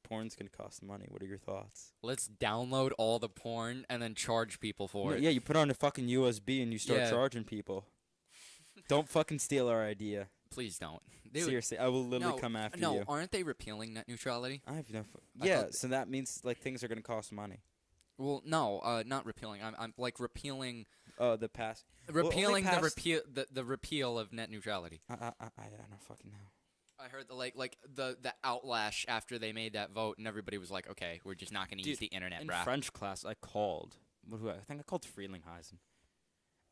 porn's gonna cost money. What are your thoughts? Let's download all the porn and then charge people for it. Yeah, you put on a fucking USB and you start Yeah. charging people. Don't fucking steal our idea. Please don't. Dude, Seriously, I will literally come after you. No, aren't they repealing net neutrality? I have no. I Yeah, thought- so that means like things are gonna cost money. Well, no, not repealing. I'm like repealing The past. repealing past- the repeal of net neutrality. I don't fucking know. I heard the outlash after they made that vote, and everybody was like, "Okay, we're just not going to use the internet, In bruh." French class, I called. I think I called Frelinghuysen,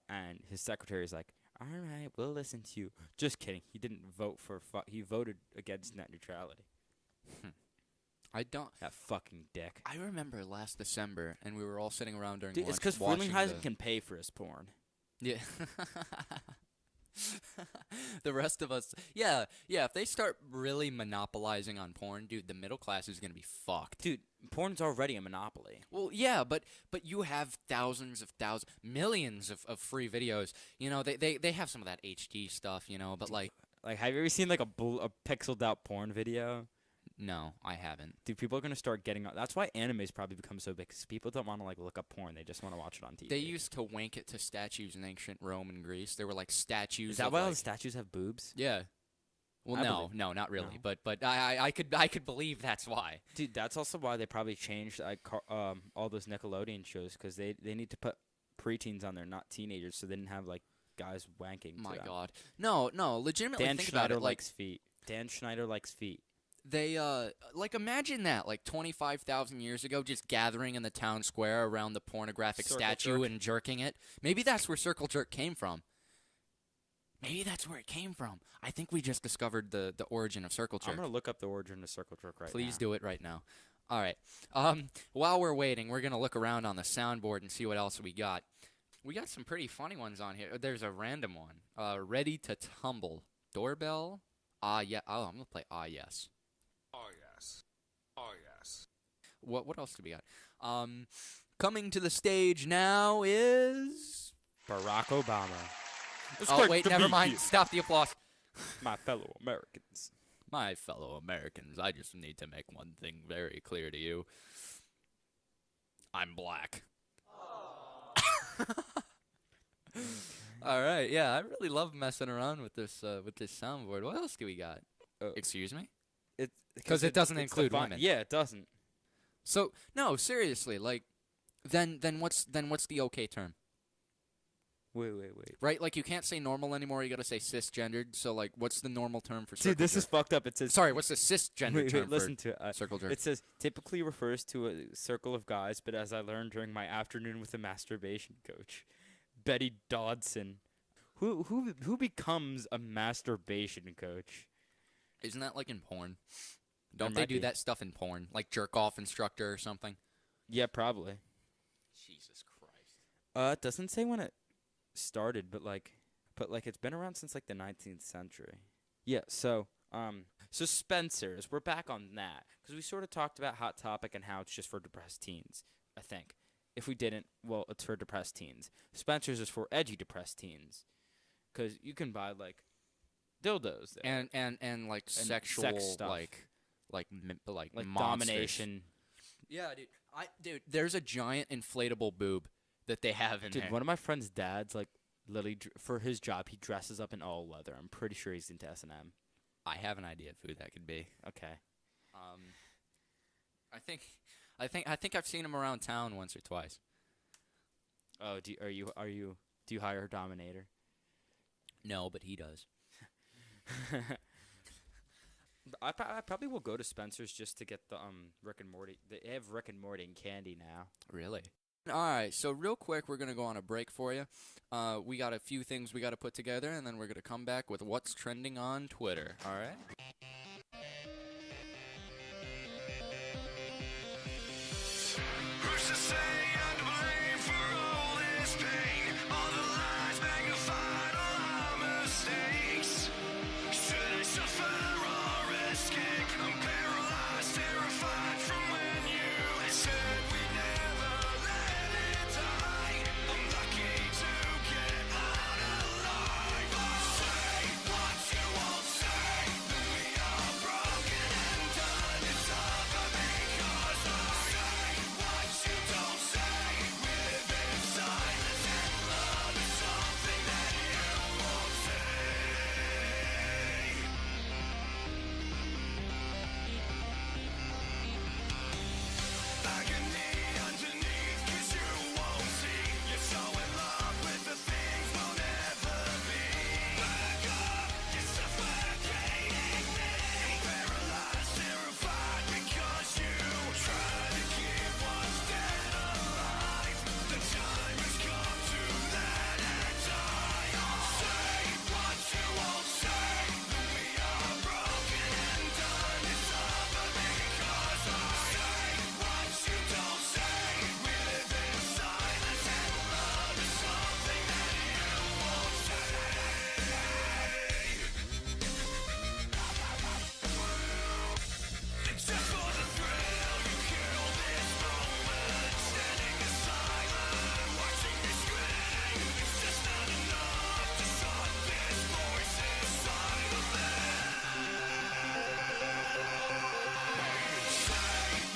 and his secretary's like, "All right, we'll listen to you." Just kidding. He didn't vote for. He voted against net neutrality. I don't. That fucking dick. I remember last December, and we were all sitting around during Dude, lunch it's because watching Frelinghuysen can pay for his porn. Yeah. The rest of us, yeah. If they start really monopolizing on porn, dude, the middle class is gonna be fucked. Dude, porn's already a monopoly. Well, yeah, but you have millions of free videos. They have some of that HD stuff, but like, Have you ever seen like a pixeled out porn video? no, I haven't. Dude, people are gonna start getting. That's why anime's probably become so big. Because people don't want to like look up porn; they just want to watch it on TV. They used to wank it to statues in ancient Rome and Greece. There were like statues. Is that of, why all like, the statues have boobs? Yeah. Well, I no, believe- no, not really. No. But I could believe that's why. Dude, that's also why they probably changed all those Nickelodeon shows because they need to put preteens on there, not teenagers, so they didn't have like guys wanking. My to them. God, no, legitimately Dan think Schneider about it. Like likes feet. Dan Schneider likes feet. they imagine that 25,000 years ago, just gathering in the town square around the pornographic Circle statue jerk. and jerking it. Maybe that's where circle jerk came from. Maybe that's where it came from. I think we just discovered the origin of circle jerk. I'm gonna look up the origin of circle jerk right now. Please do it right now. All right. While we're waiting, we're going to look around on the soundboard and see what else we got. We got some pretty funny ones on here. There's a random one. Ready to tumble. Doorbell. Yeah. Oh, I'm going to play yes. Oh yes. Oh yes. What else do we got? Coming to the stage now is... Barack Obama. Oh, wait, never mind. Stop the applause. My fellow Americans. My fellow Americans, I just need to make one thing very clear to you. I'm black. All right, yeah, I really love messing around with this soundboard. What else do we got? Excuse me? Because it doesn't it's include defined- women. Yeah, it doesn't. So no, seriously, like, then what's the okay term? Wait. Right, like you can't say normal anymore. You got to say cisgendered. So like, what's the normal term for circle Dude, this jerk? is fucked up. It says. Sorry, what's the cisgender term listen for to it. circle jerk? It says typically refers to a circle of guys, but as I learned during my afternoon with a masturbation coach, Betty Dodson, who becomes a masturbation coach? Isn't that like in porn? There Don't they might do be. that stuff in porn, like jerk off instructor or something? Yeah, probably. Jesus Christ. It doesn't say when it started, but it's been around since like the 19th century. Yeah. So Spencer's, we're back on that because we sort of talked about Hot Topic and how it's just for depressed teens. I think if we didn't, well, it's for depressed teens. Spencer's is for edgy depressed teens because you can buy like dildos there. And like And sexual sex stuff. like like monsters. domination. Yeah, dude, there's a giant inflatable boob that they have in Dude, there. one of my friend's dads, like, literally, for his job, he dresses up in all leather. I'm pretty sure he's into S&M. I have an idea of who that could be. Okay. I think I've seen him around town once or twice. Oh, do you hire a dominator? No, but he does. I probably will go to Spencer's just to get the Rick and Morty. They have Rick and Morty and candy now. Really? All right, so real quick, we're going to go on a break for you. We got a few things we got to put together, and then we're going to come back with what's trending on Twitter. All right? Who's to say I'm to blame for all this pain? All the lies magnified, all our mistakes. Should I suffer or escape? I'm paralyzed, terrified from when you said we never let it die. I'm lucky to get out alive. Say what you won't say. That we are broken and done. It's over because I say what you don't say. We live in silence and love is something that you won't say. Agony underneath, 'cause you won't see. You're so in love with the things we'll never be. Back up, you're suffocating me. Paralyzed, terrified because you try to keep what's dead alive. The time has come to let it die. Say what you won't say. That we are broken and done. It's over because I say what you don't say. We live in silence and love is something that you won't say. Except for the thrill, you kill this moment. Standing aside, watching me scream. It's just not enough to shut this voice inside of me. Say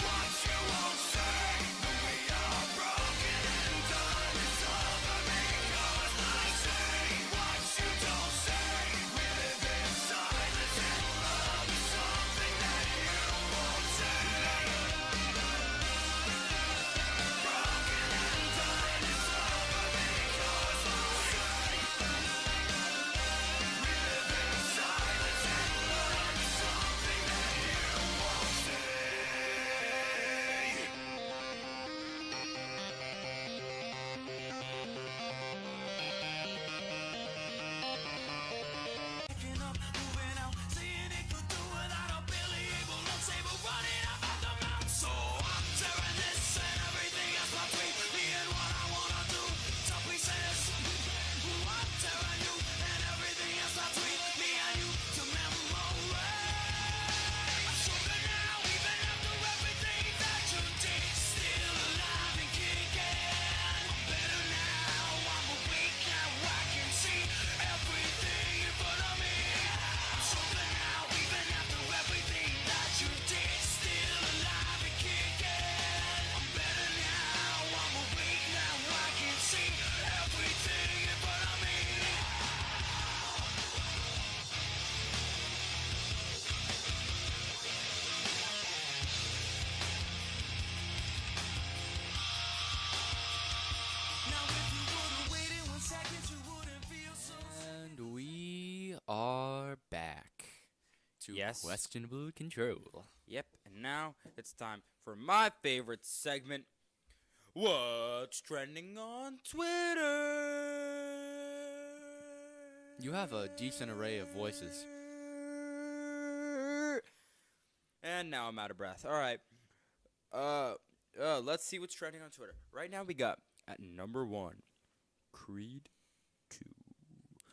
what you won't say. That we are broken and done. It's over because I say what you don't say. We live in silence and love is something that you won't say. Broken and done. It's over because I say. We live in silence and love is something that you won't say. Picking up, moving out, seeing it could do without a Billy able to say, but running up out the mouth. So I'm tearing this and everything else between me and what I wanna do to pieces. I'm tearing you and everything else between me and you to memory. So that now, even after everything that you did, still alive and kicking. Better now, I'm awake now, I can see everything in front of me. So that now, even after everything that you did, still alive and kicking. Better now, I'm awake now, I can see everything in front of me. Now if you would've waited 1 second, you wouldn't feel so And we are back to Yes. questionable control. Yep. And now it's time for my favorite segment. What's trending on Twitter? You have a decent array of voices. And now I'm out of breath. All right. Let's see what's trending on Twitter. Right now we got At number 1, Creed 2.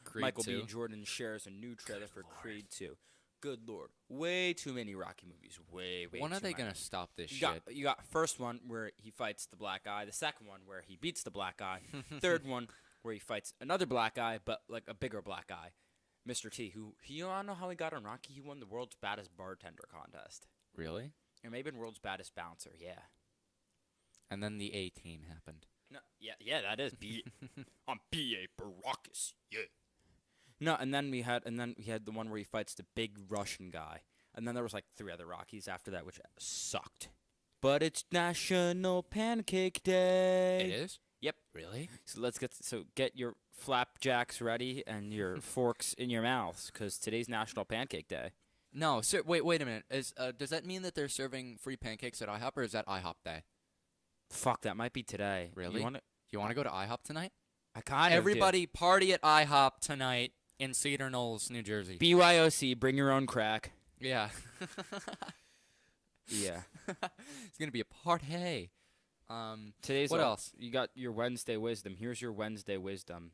Creed Michael 2. B. Jordan shares a new trailer for Creed 2. Good lord. Way too many Rocky movies. Way When are too they many. gonna stop this You shit? got first one where he fights the black guy. The second one where he beats the black guy. Third one where he fights another black guy, but like a bigger black guy. Mr. T, who, you don't know how he got on Rocky? He won the world's baddest bartender contest. Really? Or maybe world's baddest bouncer, yeah. And then the A-Team happened. No, yeah, that is B. I'm B.A. Baracus, yeah. No, and then we had the one where he fights the big Russian guy, and then there was like 3 other Rockies after that, which sucked. But it's National Pancake Day. It is? Yep. Really? So get your flapjacks ready and your forks in your mouths, because today's National Pancake Day. No, sir. Wait a minute. Does that mean that they're serving free pancakes at IHOP, or is that IHOP Day? Fuck, that might be today. Really? You wanna, You want to go to IHOP tonight? I kind of Everybody party at IHOP tonight in Cedar Knolls, New Jersey. BYOC, bring your own crack. Yeah. Yeah. It's gonna be a party. Today's What else? You got your Wednesday wisdom. Here's your Wednesday wisdom.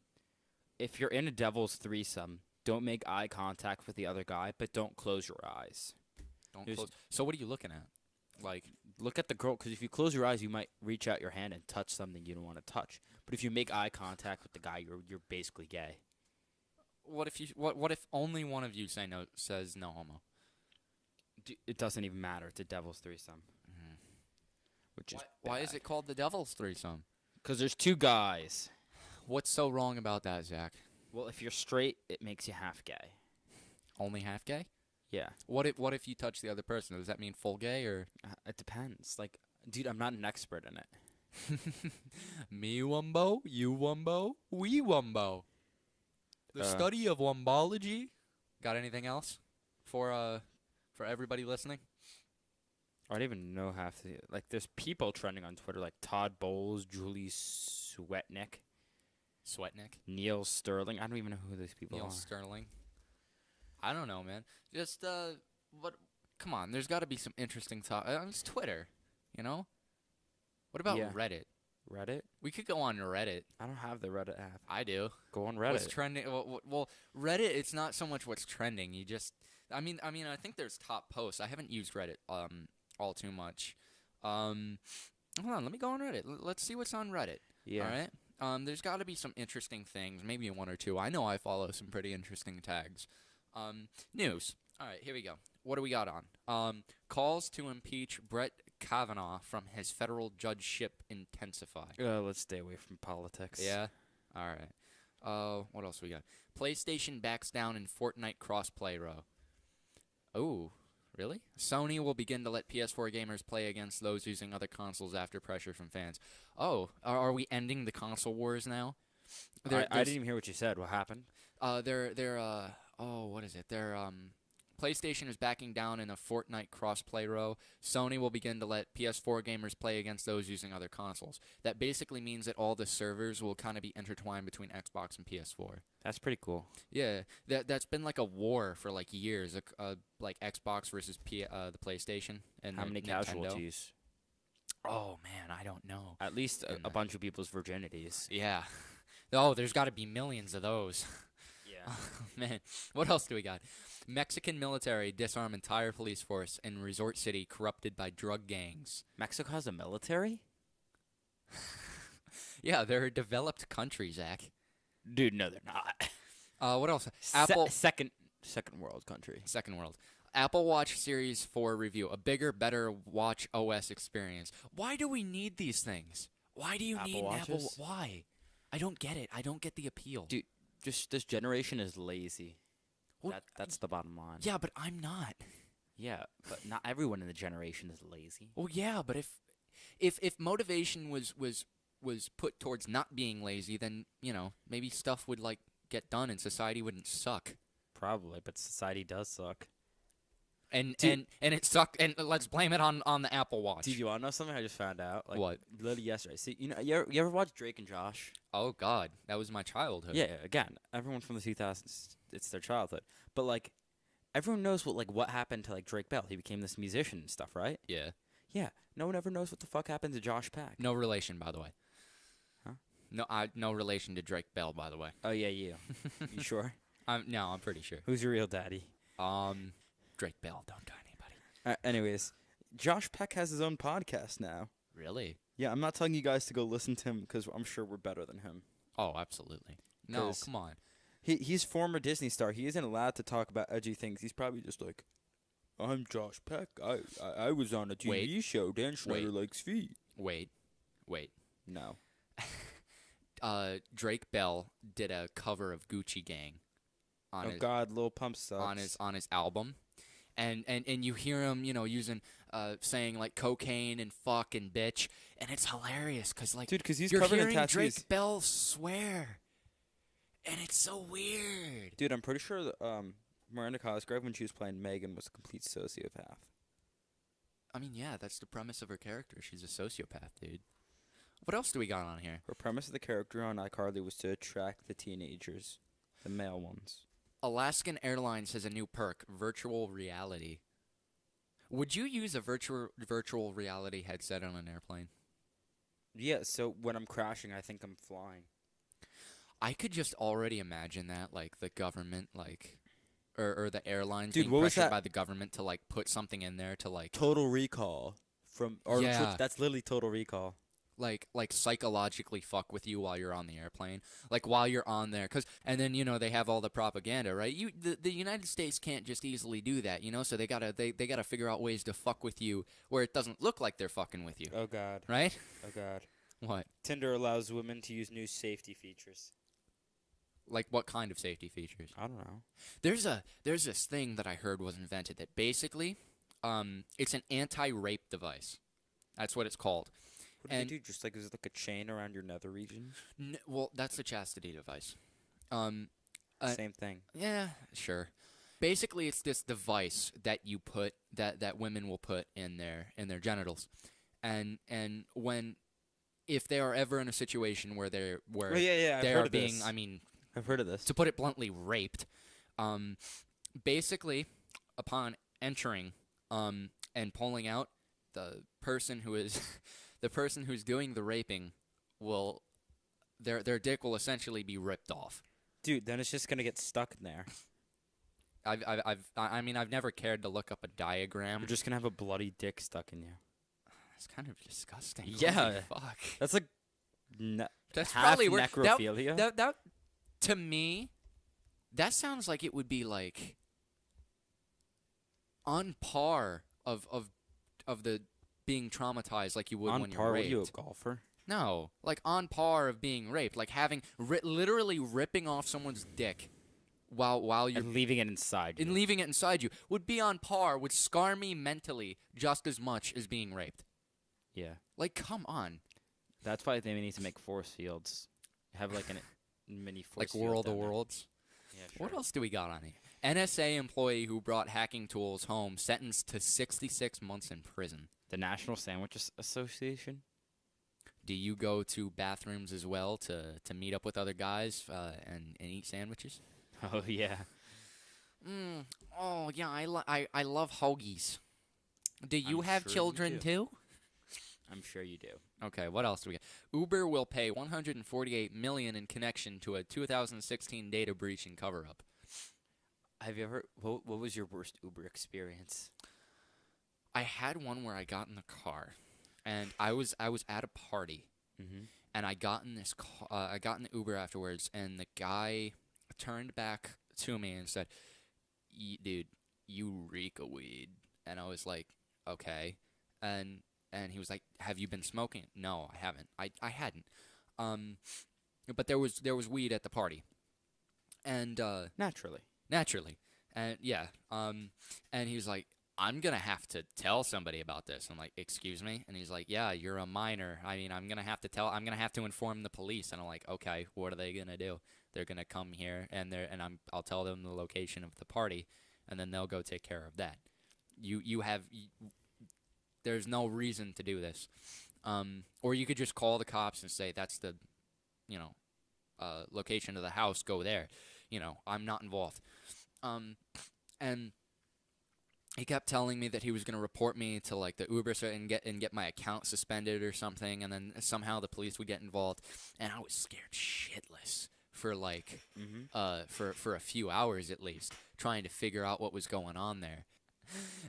If you're in a devil's threesome, don't make eye contact with the other guy, but don't close your eyes. Don't Here's- close. So what are you looking at? Like, Look at the girl, because if you close your eyes, you might reach out your hand and touch something you don't want to touch. But if you make eye contact with the guy, you're basically gay. what if only one of you says no homo? It doesn't even matter. It's a devil's threesome. Which is Why is it called the Devil's Threesome? Because there's 2 guys. What's so wrong about that, Zach? Well, if you're straight, it makes you half gay. Only half gay? Yeah. What if you touch the other person? Does that mean full gay or? It depends. Like, dude, I'm not an expert in it. Me wumbo, you wumbo, we wumbo. The study of wumbology. Got anything else for everybody listening? I don't even know half the there's people trending on Twitter like Todd Bowles, Julie Sweatnick, Neil Sterling. I don't even know who these people Neil are. Sterling. I don't know, man. Just what? Come on, there's got to be some interesting talk. It's Twitter, you know. What about Yeah. Reddit? Reddit? We could go on Reddit. I don't have the Reddit app. I do. Go on Reddit. What's trending? Well, Reddit. It's not so much what's trending. You just. I mean, I think there's top posts. I haven't used Reddit all too much. Hold on, let me go on Reddit. Let's see what's on Reddit. Yeah. All right. There's got to be some interesting things. Maybe 1 or 2. I know I follow some pretty interesting tags. News. All right, here we go. What do we got on? Calls to impeach Brett Kavanaugh from his federal judgeship intensify. Let's stay away from politics. Yeah. All right. What else we got? PlayStation backs down in Fortnite crossplay row. Oh, really? Sony will begin to let PS4 gamers play against those using other consoles after pressure from fans. Oh, are we ending the console wars now? I didn't even hear what you said. What happened? What is it? PlayStation is backing down in a Fortnite crossplay row. Sony will begin to let PS4 gamers play against those using other consoles. That basically means that all the servers will kind of be intertwined between Xbox and PS4. That's pretty cool. Yeah, that's been like a war for like years, like Xbox versus the PlayStation and How many Nintendo. casualties? Oh man, I don't know. At least And a bunch of people's virginities. Yeah. Oh, there's got to be millions of those. Yeah. Man, what else do we got? Mexican military disarm entire police force in resort city corrupted by drug gangs. Mexico has a military? Yeah, they're a developed country, Zach. Dude, no, they're not. What else? Apple second world country. Second world. Apple Watch Series 4 review. A bigger, better watch OS experience. Why do we need these things? Why do you Apple need an Apple? Watches? Why? I don't get it. I don't get the appeal. Dude, just this generation is lazy. Well, That's the bottom line. yeah, but I'm not. Yeah, but not everyone in the generation is lazy. Well, yeah, but if motivation was put towards not being lazy, then maybe stuff would get done and society wouldn't suck. Probably, but society does suck. And Dude. and it sucked. And let's blame it on the Apple Watch. Dude, you want to know something I just found out? What? Literally yesterday. See, you ever watch Drake and Josh? Oh God, that was my childhood. Yeah, again, everyone from the 2000s, it's their childhood. But everyone knows what happened to Drake Bell. He became this musician and stuff, right? Yeah. Yeah. No one ever knows what the fuck happened to Josh Peck. No relation, by the way. Huh? No relation to Drake Bell, by the way. Oh yeah, you. You sure? No, I'm pretty sure. Who's your real daddy? Drake Bell. Don't tell anybody. Anyways, Josh Peck has his own podcast now. Really? Yeah, I'm not telling you guys to go listen to him because I'm sure we're better than him. Oh, absolutely. No, 'Cause come on. He's former Disney star. He isn't allowed to talk about edgy things. He's probably just like, I'm Josh Peck. I was on a TV show. Dan Schneider likes feet. Wait. No. Drake Bell did a cover of Gucci Gang on his God, Lil Pump sucks. on his album, and you hear him, using saying like cocaine and fuck and bitch, and it's hilarious because like Dude, because he's you're covered in hearing tattoos. Drake Bell swear, and it's so weird. Dude, I'm pretty sure that, Miranda Cosgrove, when she was playing Megan, was a complete sociopath. I mean, yeah, that's the premise of her character. She's a sociopath, dude. What else do we got on here? Her premise of the character on iCarly was to attract the teenagers, the male ones. Alaskan Airlines has a new perk, virtual reality. Would you use a virtual reality headset on an airplane? Yeah, so when I'm crashing, I think I'm flying. I could just already imagine that, like, the government, like, or the airlines Dude, being what was pressured that? by the government to, like, put something in there to, like, Total Recall. Yeah. That's literally Total Recall. like psychologically fuck with you while you're on the airplane, like while you're on there, and then they have all the propaganda, right? The United States can't just easily do that, so they gotta figure out ways to fuck with you where it doesn't look like they're fucking with you, Oh, God. right? Oh, God. What? Tinder allows women to use new safety features. Like what kind of safety features? I don't know. There's this thing that I heard was invented that basically, it's an anti-rape device. That's what it's called. What do they do? Just is it like a chain around your nether region? Well, that's a chastity device. Same thing. Yeah, sure. Basically, it's this device that you put that women will put in their genitals, and if they are ever in a situation where they I've are heard of being, this. I mean, I've heard of this. to put it bluntly, raped, basically, upon entering, and pulling out, the person who is the person who's doing the raping will their dick will essentially be ripped off. Dude, then it's just gonna get stuck in there. I've never cared to look up a diagram. You're just gonna have a bloody dick stuck in you. It's kind of disgusting. Yeah. Holy fuck. That's like That's half probably where necrophilia. That to me, that sounds like it would be like on par of the being traumatized like you would on when you're par raped. with you, a golfer. No, like on par of being raped, like having literally ripping off someone's dick while you're And leaving it inside. and leaving it inside you would be on par, would scar me mentally just as much as being raped. Yeah. Like, come on. That's why they need to make force fields. Have like a mini force Like field World of down there. Worlds. Yeah, sure. What else do we got on here? NSA employee who brought hacking tools home sentenced to 66 months in prison. The National Sandwich Association. Do you go to bathrooms as well to meet up with other guys and eat sandwiches? Oh yeah. Oh yeah, I love hoagies. Do you I'm have sure you children do. too? I'm sure you do. Okay, what else do we get? Uber will pay $148 million in connection to a 2016 data breach and cover-up. Have you ever? What was your worst Uber experience? I had one where I got in the car, and I was at a party, Mm-hmm. and I got in this I got in the Uber afterwards, and the guy turned back to me and said, "Dude, you reek of weed." And I was like, "Okay," and he was like, "Have you been smoking?" No, I haven't. I hadn't. But there was weed at the party, and Naturally. naturally, and yeah, and he was like, "I'm gonna have to tell somebody about this." I'm like, "Excuse me?" And he's like, "Yeah, you're a minor. I mean, I'm gonna have to inform the police." And I'm like, "Okay, what are they gonna do? They're gonna come here, and I'll tell them the location of the party, and then they'll go take care of that. There's no reason to do this. Or you could just call the cops and say that's the, location of the house. Go there. I'm not involved." And he kept telling me that he was going to report me to like the Uber and get my account suspended or something, and then somehow the police would get involved, and I was scared shitless for like for a few hours at least, trying to figure out what was going on there.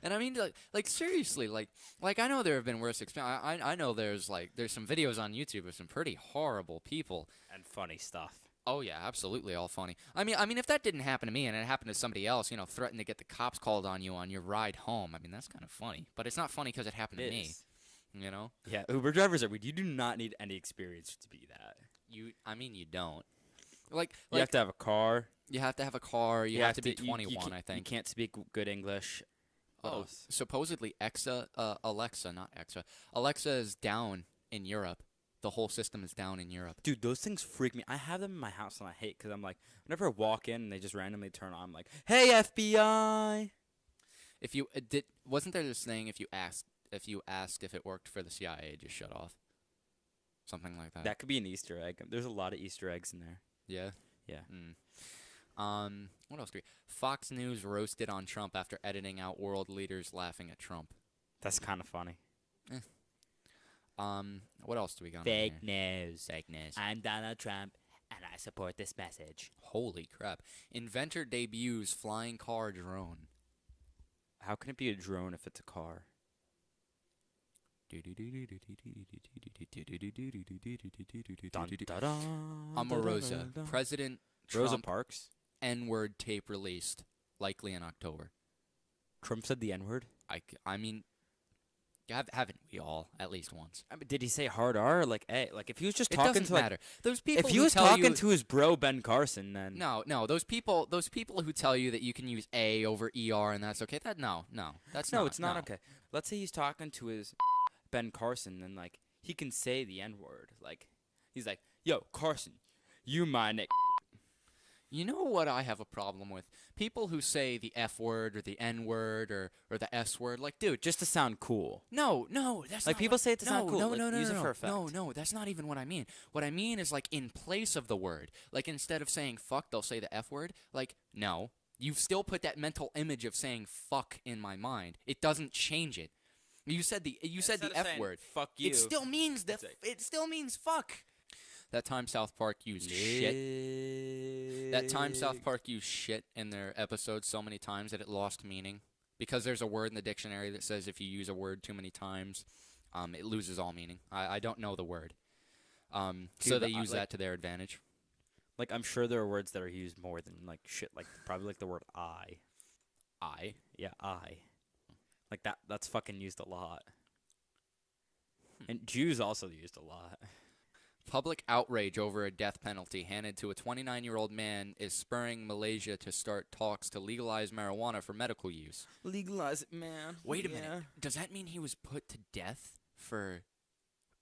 And I mean, like seriously, like I know there have been worse experiences. I know there's some videos on YouTube of some pretty horrible people. And funny stuff. Oh yeah, absolutely, all funny. I mean, if that didn't happen to me and it happened to somebody else, threaten to get the cops called on you on your ride home. I mean, that's kind of funny. But it's not funny because it happened to me. You know? Yeah, Uber drivers are weird. You do not need any experience to be that. You don't. You have to have a car. You have to have a car. You have to be 21, I think. You can't speak good English. What else? Supposedly Alexa is down in Europe. The whole system is down in Europe. Dude, those things freak me. I have them in my house and I hate because I'm like, whenever I walk in and they just randomly turn on, I'm like, hey FBI. If you wasn't there this thing if you asked if it worked for the CIA, just shut off, something like that. That could be an Easter egg. There's a lot of Easter eggs in there. Yeah. Yeah. What else do we? Fox News roasted on Trump after editing out world leaders laughing at Trump. That's kind of funny. What else do we got? Fake on here? news. Fake news. I'm Donald Trump, and I support this message. Holy crap! Inventor debuts flying car drone. How can it be a drone if it's a car? Omarosa. President Trump Rosa Parks. N-word tape released, likely in October. Trump said the N-word? I mean, haven't we all at least once? I mean, did he say hard R or like A? Like if he was just It talking doesn't to like, matter. Those people. if he who was tell talking you, to his bro Ben Carson, then no, those people who tell you that you can use A over ER and that's okay. That's no, it's not okay. Let's say he's talking to his Ben Carson, and like he can say the N-word. Like he's like, "Yo, Carson, you my nick." You know what I have a problem with? People who say the F word or the N word or the S word. Like, dude, Just to sound cool. no, that's Like not people what, say it to sound cool. No, like, no, use it for effect. no, that's not even what I mean. What I mean is like in place of the word. Like instead of saying fuck, they'll say the F word. Like, no. You've still put that mental image of saying fuck in my mind. It doesn't change it. You said the Instead of F saying, word. Fuck you. It still means It's like- it still means fuck. That time South Park used shit. That time South Park used shit in their episodes so many times that it lost meaning. Because there's a word in the dictionary that says if you use a word too many times, it loses all meaning. I don't know the word. So they use that to their advantage. Like I'm sure there are words that are used more than like shit. Like probably like the word I. I? Yeah, I. Like that's fucking used a lot. And Jews also used a lot. Public outrage over a death penalty handed to a 29-year-old man is spurring Malaysia to start talks to legalize marijuana for medical use. Legalize it, man. Wait a minute. Does that mean he was put to death for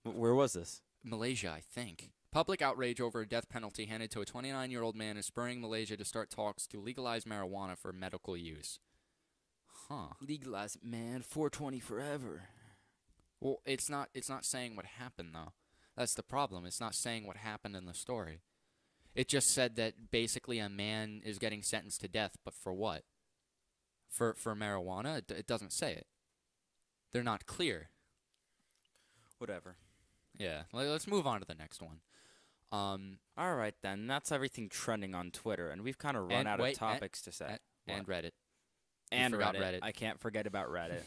Where was this? Malaysia, I think? Public outrage over a death penalty handed to a 29-year-old man is spurring Malaysia to start talks to legalize marijuana for medical use. Huh. Legalize it, man. 420 forever. Well, it's not saying what happened, though. That's the problem. It's not saying what happened in the story. It just said that basically a man is getting sentenced to death, but for what? For marijuana? It doesn't say it. They're not clear. Whatever. Yeah. Let's move on to the next one. All right, then. That's everything trending on Twitter, and we've kind of run out of topics to say. And Reddit. And forgot Reddit. Reddit. I can't forget about Reddit.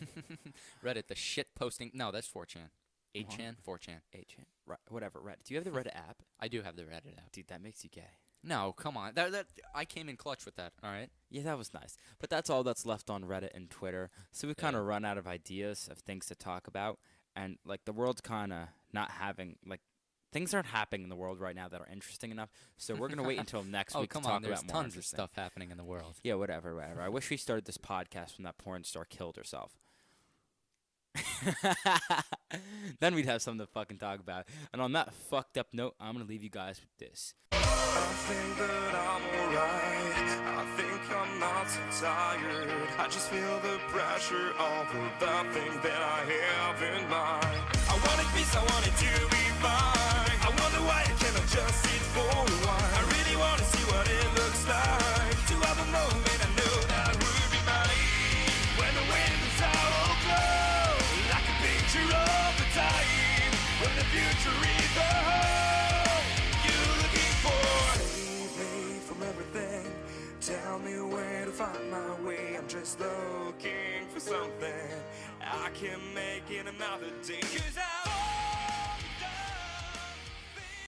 Reddit, the shit posting. No, that's 4chan. 8chan? 4chan. 8chan. Whatever, Reddit. Do you have the Reddit app? I do have the Reddit app. Dude, that makes you gay. No, come on. That I came in clutch with that, all right? Yeah, that was nice. But that's all that's left on Reddit and Twitter. So we've kind of run out of ideas of things to talk about. And, like, the world's kind of not having, like, things aren't happening in the world right now that are interesting enough. So we're going to wait until next week to talk about more there's tons of interesting stuff happening in the world. Yeah, whatever. I wish we started this podcast when that porn star killed herself. Then we'd have something to fucking talk about. And on that fucked up note, I'm going to leave you guys with this. I think that I'm alright. I think I'm not so tired. I just feel the pressure of the thing that I have in mind. I wanted peace, I wanted to be fine. I wonder why I cannot just sit for a while. I really want to see what it looks like. To have a moment I know that would be mine. When the wind can make it another day. 'Cause I